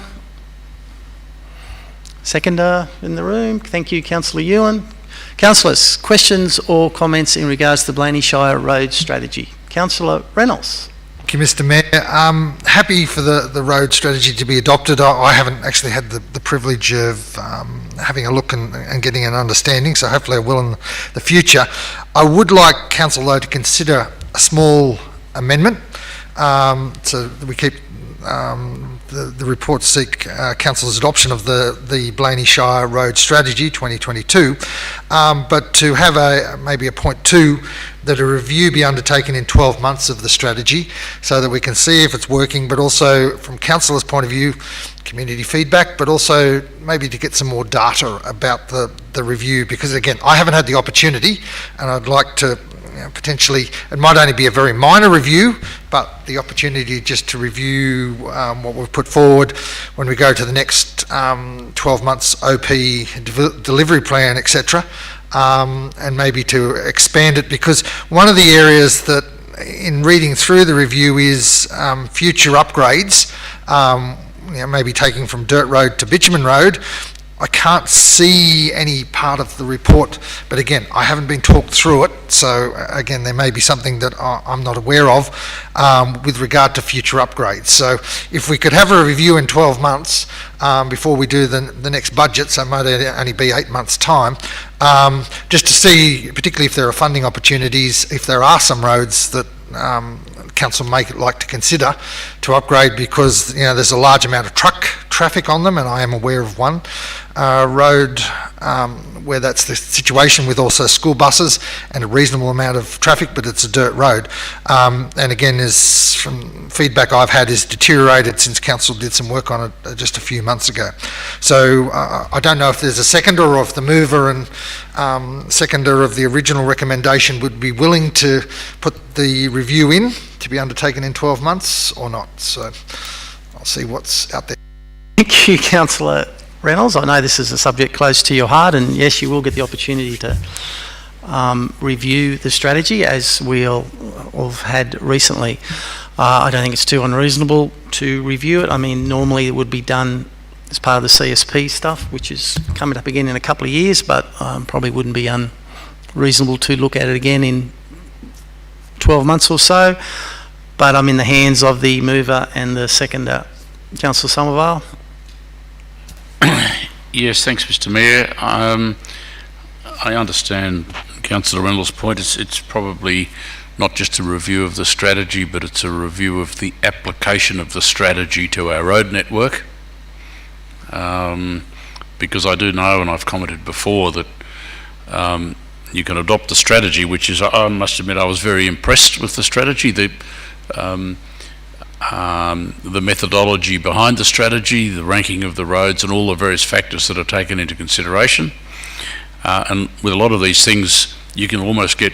Seconder in the room. Thank you, Councillor Ewan. Councillors, questions or comments in regards to the Blayney Shire Road Strategy? Councillor Reynolds. Thank you, Mr. Mayor. Happy for the road strategy to be adopted. I haven't actually had the privilege of having a look and getting an understanding, so hopefully I will in the future. I would like Council, though, to consider a small amendment. So we keep the report seek Council's adoption of the Blayney Shire Road Strategy 2022, but to have maybe a point 2 that a review be undertaken in 12 months of the strategy so that we can see if it's working, but also from Councillor's point of view, community feedback, but also maybe to get some more data about the review, because again, I haven't had the opportunity and I'd like to potentially, it might only be a very minor review, but the opportunity just to review what we've put forward when we go to the next 12 months OP delivery plan, etc., and maybe to expand it, because one of the areas that in reading through the review is future upgrades, maybe taking from dirt road to bitumen road. I can't see any part of the report, but again, I haven't been talked through it, so again, there may be something that I'm not aware of with regard to future upgrades. So if we could have a review in 12 months before we do the next budget, so it might only be 8 months' time, just to see, particularly if there are funding opportunities, if there are some roads that Council may like to consider to upgrade, because there's a large amount of truck traffic on them, and I am aware of one road where that's the situation, with also school buses and a reasonable amount of traffic, but it's a dirt road. And again, is from feedback I've had, is deteriorated since Council did some work on it just a few months ago. So I don't know if there's a seconder, or if the mover and seconder of the original recommendation would be willing to put the review in to be undertaken in 12 months or not. So I'll see what's out there. Thank you, Councillor Reynolds. I know this is a subject close to your heart, and yes, you will get the opportunity to review the strategy, as we all have had recently. I don't think it's too unreasonable to review it. I mean, normally it would be done as part of the CSP stuff, which is coming up again in a couple of years, but probably wouldn't be unreasonable to look at it again in 12 months or so. But I'm in the hands of the mover and the seconder. Councillor Somervale. Yes, thanks, Mr. Mayor. I understand Councillor Reynolds' point. It's probably not just a review of the strategy, but it's a review of the application of the strategy to our road network. Because I do know, and I've commented before, that you can adopt the strategy, which is, I must admit, I was very impressed with the strategy. The methodology behind the strategy, the ranking of the roads, and all the various factors that are taken into consideration. And with a lot of these things, you can almost get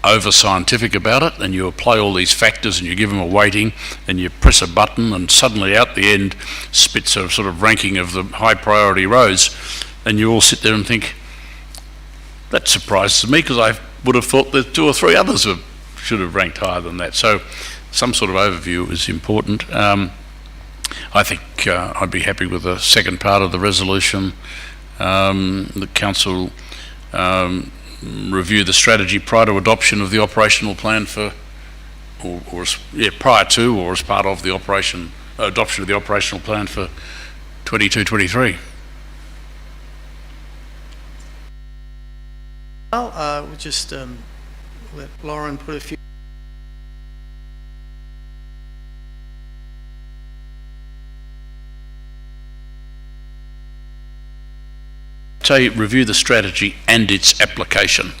over-scientific about it, and you apply all these factors and you give them a weighting, and you press a button, and suddenly out the end spits a sort of ranking of the high-priority roads, and you all sit there and think, that surprises me, because I would have thought that 2 or 3 others should have ranked higher than that. So some sort of overview is important. I think I'd be happy with the second part of the resolution. The council review the strategy prior to adoption of the operational plan for, prior to or as part of the adoption of the operational plan for 22-23. Well, we'll just let Lauren put a few. Say review the strategy and its application.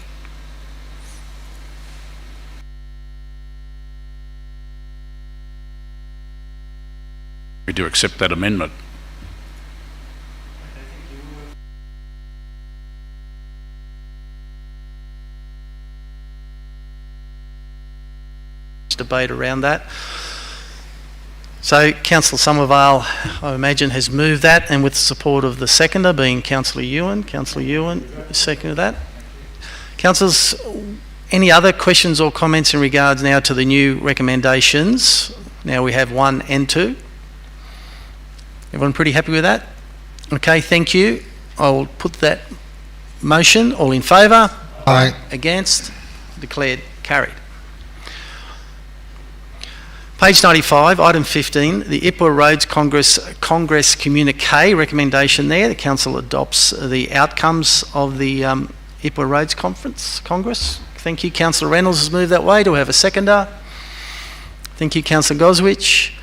We do accept that amendment. Debate around that. So Councillor Somervale, I imagine, has moved that, and with the support of the seconder being Councillor Ewan. Councillor Ewan seconded that. Councillors, any other questions or comments in regards now to the new recommendations? Now we have 1 and 2. Everyone pretty happy with that? Okay, thank you. I'll put that motion. All in favour? Aye. Against? Declared carried. Page 95, item 15, the IPWA Roads Congress communique recommendation there. The Council adopts the outcomes of the IPWA Roads Congress. Thank you. Councillor Reynolds has moved that way. Do we have a seconder? Thank you, Councillor Goswich.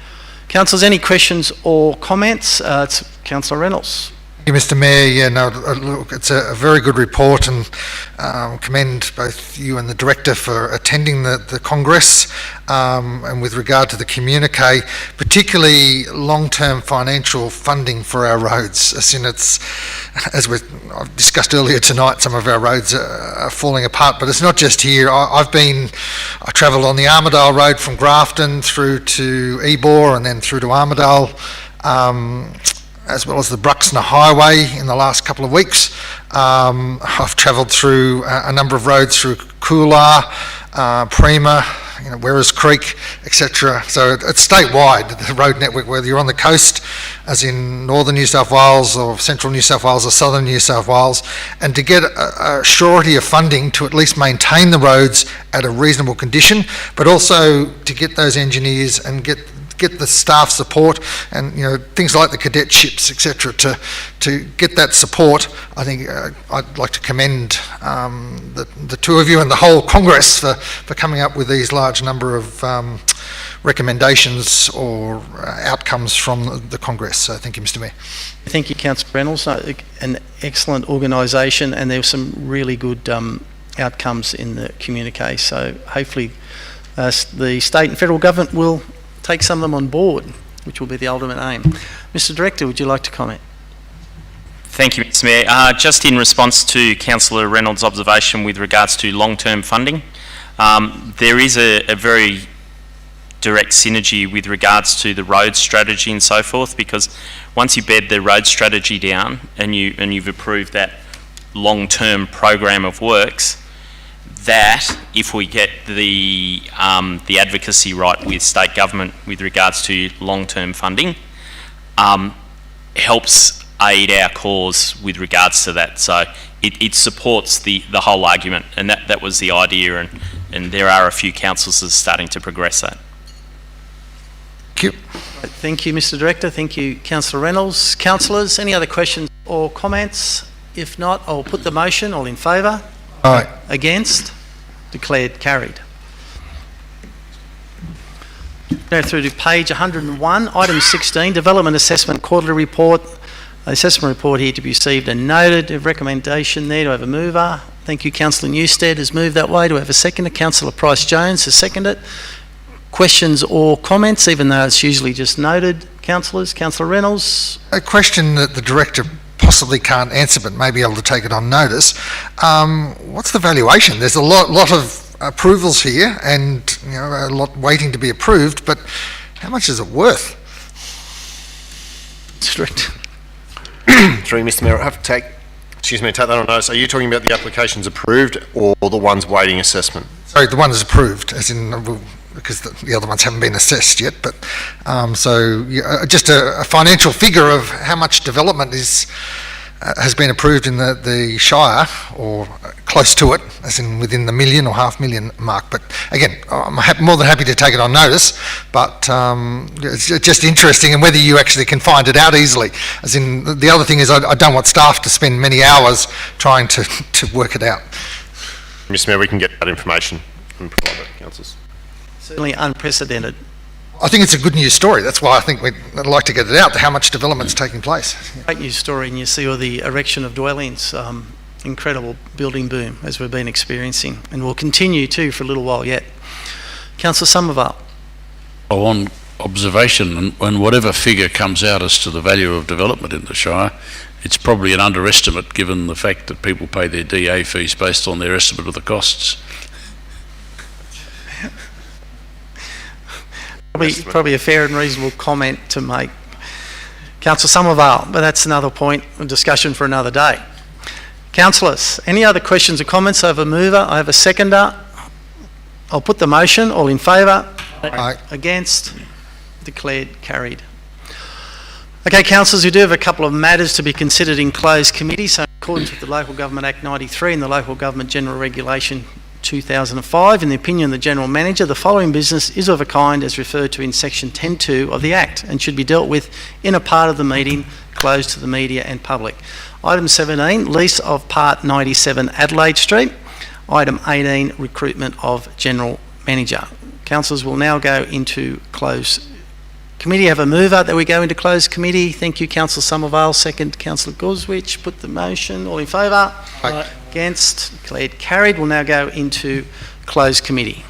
Councillors, any questions or comments? It's Councillor Reynolds. Thank you, Mr. Mayor. Yeah, no, look, it's a very good report, and commend both you and the Director for attending the Congress. And with regard to the communique, particularly long-term financial funding for our roads. As in, as I've discussed earlier tonight, some of our roads are falling apart, but it's not just here. I travel on the Armidale Road from Grafton through to Ebor and then through to Armidale. As well as the Bruxner Highway in the last couple of weeks. I've travelled through a number of roads through Coolar, Prima, Werris Creek, etc. So it's statewide, the road network, whether you're on the coast, as in northern New South Wales or central New South Wales or southern New South Wales, and to get a surety of funding to at least maintain the roads at a reasonable condition, but also to get those engineers and get the staff support and things like the cadetships, etc. To get that support. I think I'd like to commend the two of you and the whole Congress for coming up with these large number of recommendations or outcomes from the Congress. So thank you, Mr. Mayor. Thank you, Councillor Reynolds. An excellent organisation, and there were some really good outcomes in the communique. So hopefully the state and federal government will take some of them on board, which will be the ultimate aim. Mr. Director, would you like to comment? Thank you, Mr. Mayor. Just in response to Councillor Reynolds' observation with regards to long-term funding, there is a very direct synergy with regards to the road strategy and so forth, because once you bed the road strategy down and you've approved that long-term program of works, that if we get the advocacy right with state government with regards to long-term funding, helps aid our cause with regards to that. So it supports the whole argument, and that was the idea, and there are a few councils that are starting to progress that. Thank you. Thank you, Mr. Director. Thank you, Councillor Reynolds. Councillors, any other questions or comments? If not, I'll put the motion. All in favour? Aye. Against? Declared carried. Go through to page 101, item 16, Development Assessment Quarterly Report. Assessment report here to be received and noted. A recommendation there. Do I have a mover? Thank you. Councillor Newstead has moved that way. Do I have a seconder? Councillor Price-Jones has seconded it. Questions or comments, even though it's usually just noted? Councillors? Councillor Reynolds? A question that the Director possibly can't answer, but may be able to take it on notice. What's the valuation? There's a lot of approvals here, and a lot waiting to be approved. But how much is it worth? Strict. Through Mr. Mayor, I have to take that on notice. Are you talking about the applications approved or the ones waiting assessment? Sorry, the one is approved, as in, because the other ones haven't been assessed yet, but, just a financial figure of how much development has been approved in the Shire, or close to it, as in within the million or $500,000 mark. But again, I'm more than happy to take it on notice, but it's just interesting, and whether you actually can find it out easily. As in, the other thing is I don't want staff to spend many hours trying to work it out. Mr Mayor, we can get that information and provide that, councillors. Certainly unprecedented. I think it's a good news story. That's why I think we'd like to get it out, how much development's taking place. Great news story, and you see all the erection of dwellings, incredible building boom as we've been experiencing, and will continue to for a little while yet. Councillor Somerville. On observation, and whatever figure comes out as to the value of development in the Shire, it's probably an underestimate given the fact that people pay their DA fees based on their estimate of the costs. Probably a fair and reasonable comment to make. Councillor Somerville, but that's another point of discussion for another day. Councillors, any other questions or comments? I have a mover, I have a seconder. I'll put the motion. All in favour? Aye. Against? Declared carried. Okay, councillors, we do have a couple of matters to be considered in closed committee. So in accordance with the Local Government Act 93 and the Local Government General Regulation 2005, in the opinion of the General Manager, the following business is of a kind as referred to in section 10.2 of the Act and should be dealt with in a part of the meeting closed to the media and public. Item 17, lease of Part 97 Adelaide Street. Item 18, recruitment of General Manager. Councillors will now go into closed committee. Have a mover that we go into closed committee. Thank you, Councillor Somerville. Second, Councillor Goswich. Put the motion. All in favour? Aye. Against? Declared carried. We'll now go into closed committee.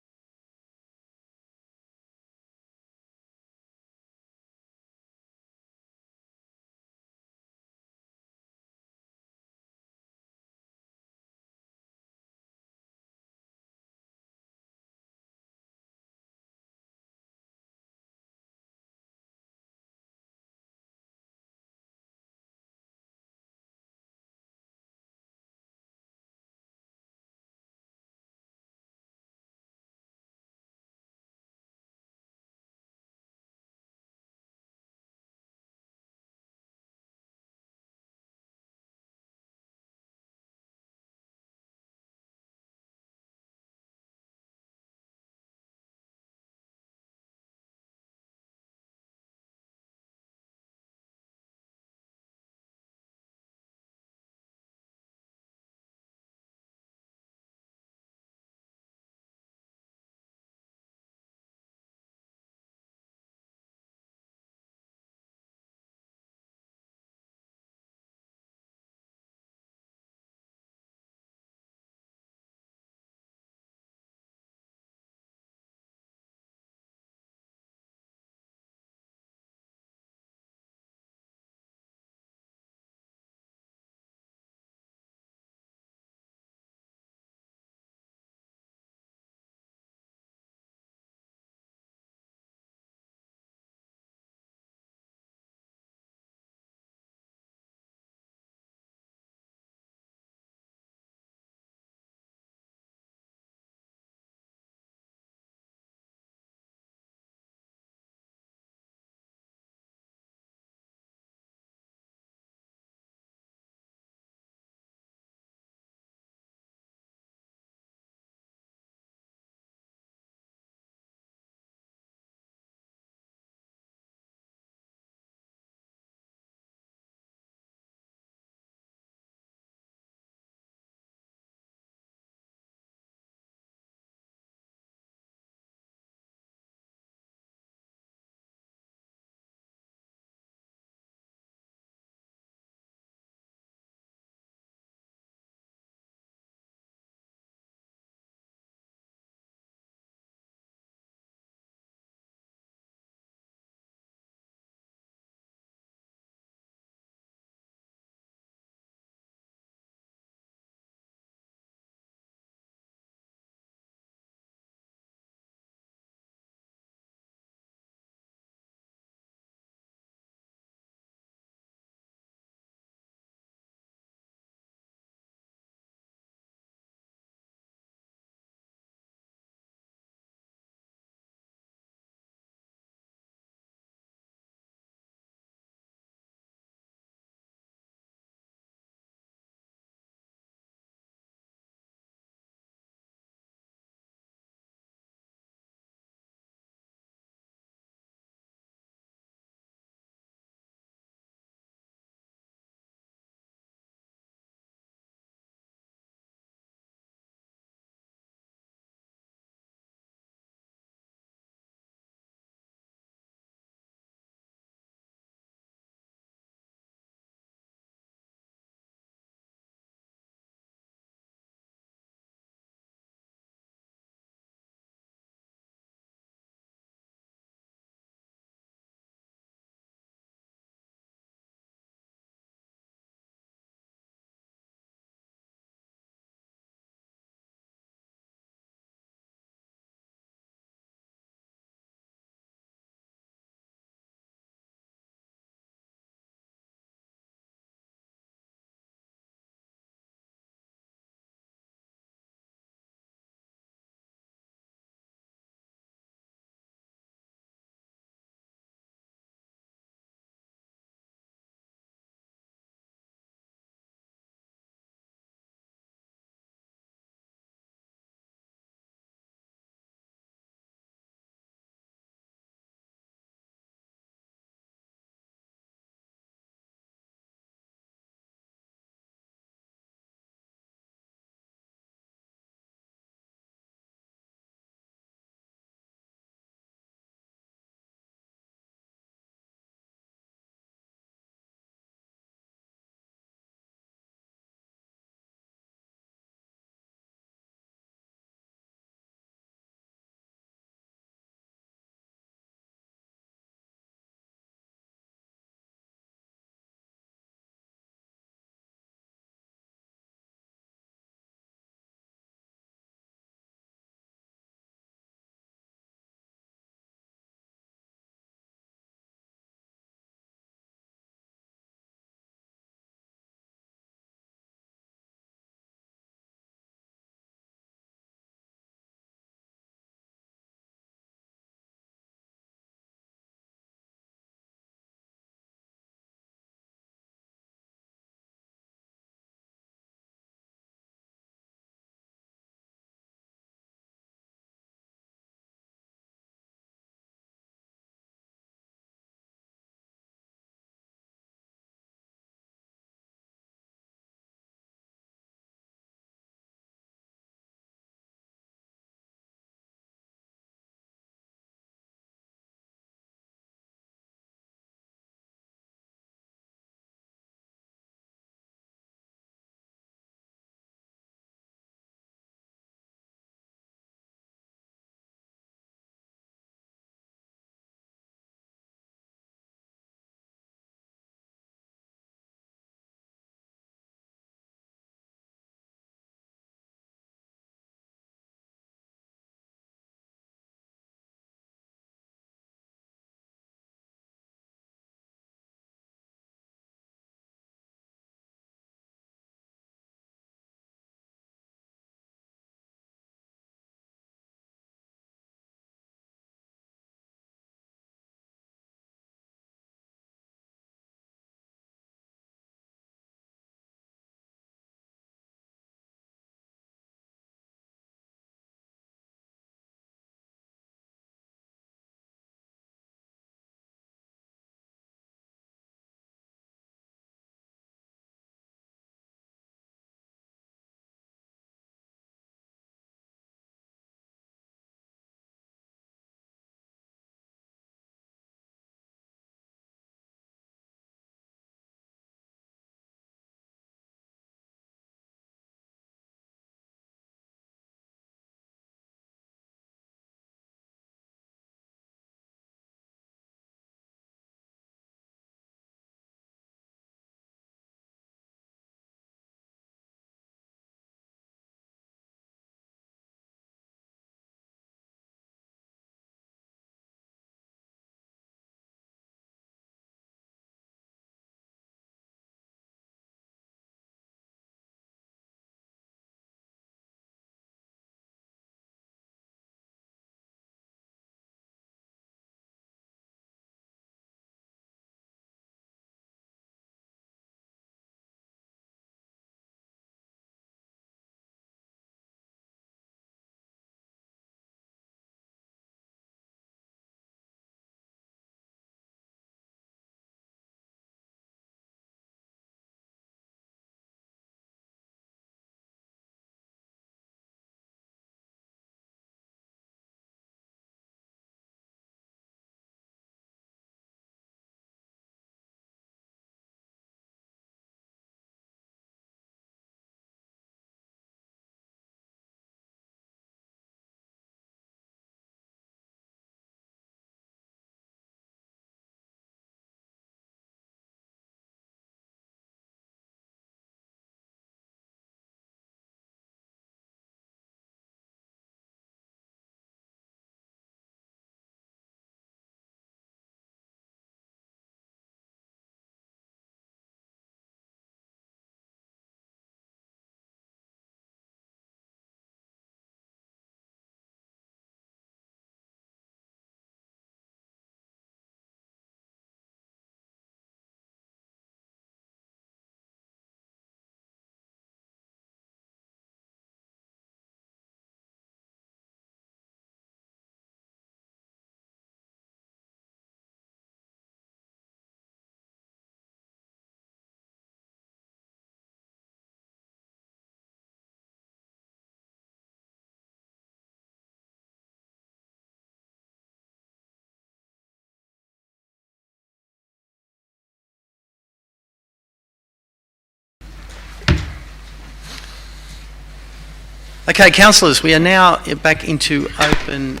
Okay, councillors, we are now back into open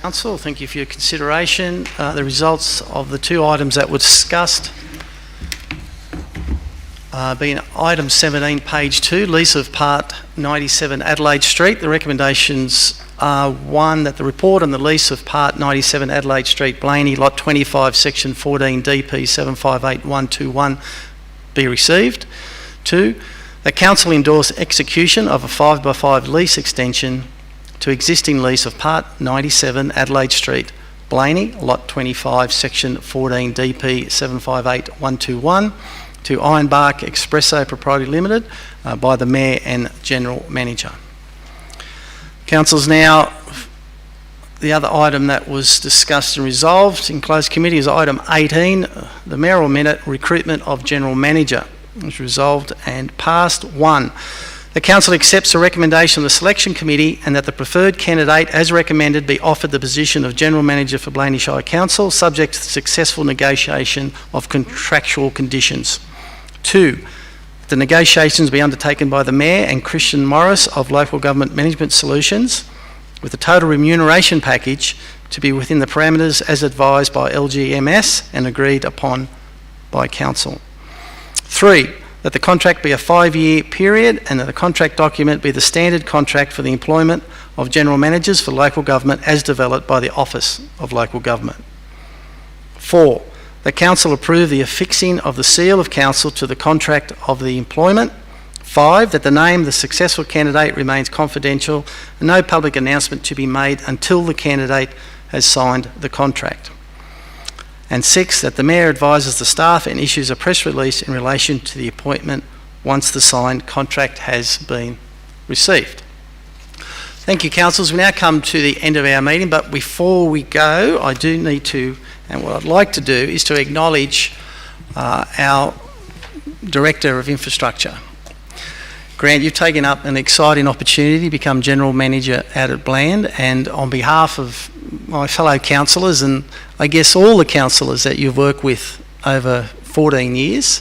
council. Thank you for your consideration. The results of the two items that were discussed being item 17, page 2, lease of part 97 Adelaide Street. The recommendations are 1, that the report on the lease of part 97 Adelaide Street, Blayney, lot 25, section 14, DP 758121 be received. 2, that council endorse execution of a 5x5 lease extension to existing lease of part 97 Adelaide Street, Blayney, lot 25, section 14, DP 758121 to Ironbark Expresso Proprietary Limited by the Mayor and General Manager. Councillors, now the other item that was discussed and resolved in closed committee is item 18, the mayoral minute recruitment of General Manager. It was resolved and passed. 1, the council accepts the recommendation of the selection committee and that the preferred candidate as recommended be offered the position of General Manager for Blayney Shire Council subject to the successful negotiation of contractual conditions. 2, the negotiations be undertaken by the Mayor and Christian Morris of Local Government Management Solutions with the total remuneration package to be within the parameters as advised by LGMS and agreed upon by Council. 3, that the contract be a 5-year period and that the contract document be the standard contract for the employment of General Managers for local government as developed by the Office of Local Government. 4, the Council approve the affixing of the seal of Council to the contract of the employment. 5, that the name of the successful candidate remains confidential and no public announcement to be made until the candidate has signed the contract. And 6, that the Mayor advises the staff and issues a press release in relation to the appointment once the signed contract has been received. Thank you, councillors. We now come to the end of our meeting, but before we go, I do need to, and what I'd like to do is to acknowledge our Director of Infrastructure. Grant, you've taken up an exciting opportunity to become General Manager out at Bland, and on behalf of my fellow councillors and I guess all the councillors that you've worked with over 14 years,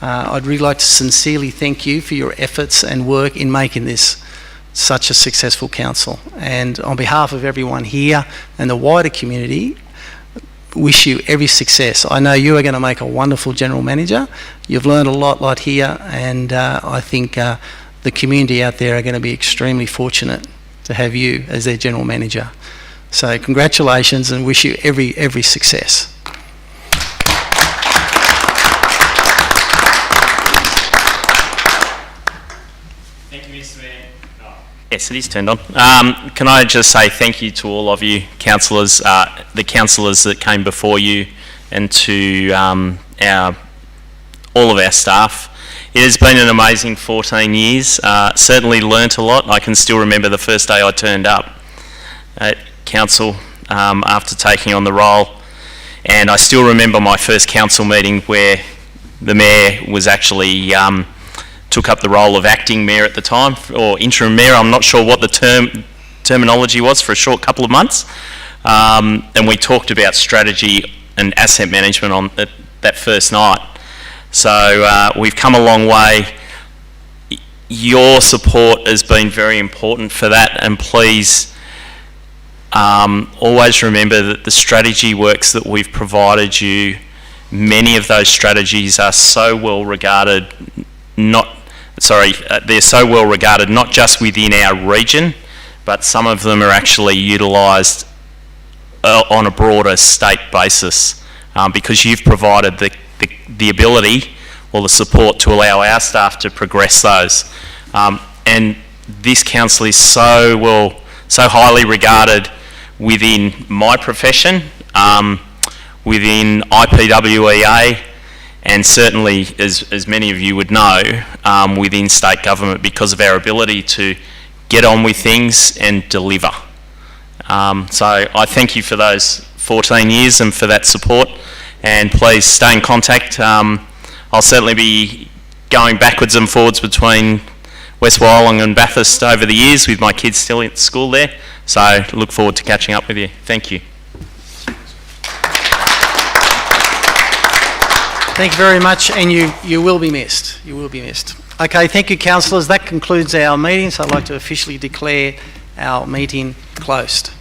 I'd really like to sincerely thank you for your efforts and work in making this such a successful council. And on behalf of everyone here and the wider community, wish you every success. I know you are going to make a wonderful General Manager. You've learned a lot here, and I think the community out there are going to be extremely fortunate to have you as their General Manager. So congratulations and wish you every success. Thank you, Mr. Mayor. Yes, it is turned on. Can I just say thank you to all of you councillors, the councillors that came before you, and to all of our staff. It has been an amazing 14 years. Certainly learnt a lot. I can still remember the first day I turned up at council after taking on the role, and I still remember my first council meeting where the Mayor was actually took up the role of acting Mayor at the time, or interim Mayor. I'm not sure what the terminology was, for a short couple of months, and we talked about strategy and asset management on that first night. So we've come a long way. Your support has been very important for that, and please always remember that the strategy works that we've provided you, many of those strategies are so well regarded, they're so well regarded not just within our region, but some of them are actually utilised on a broader state basis, because you've provided the ability or the support to allow our staff to progress those. And this council is so highly regarded within my profession, within IPWEA, and certainly, as many of you would know, within state government, because of our ability to get on with things and deliver. So I thank you for those 14 years and for that support, and please stay in contact. I'll certainly be going backwards and forwards between West Wyalong and Bathurst over the years with my kids still at school there, so look forward to catching up with you. Thank you. Thank you very much, and you will be missed. You will be missed. Okay, thank you, councillors. That concludes our meeting, so I'd like to officially declare our meeting closed.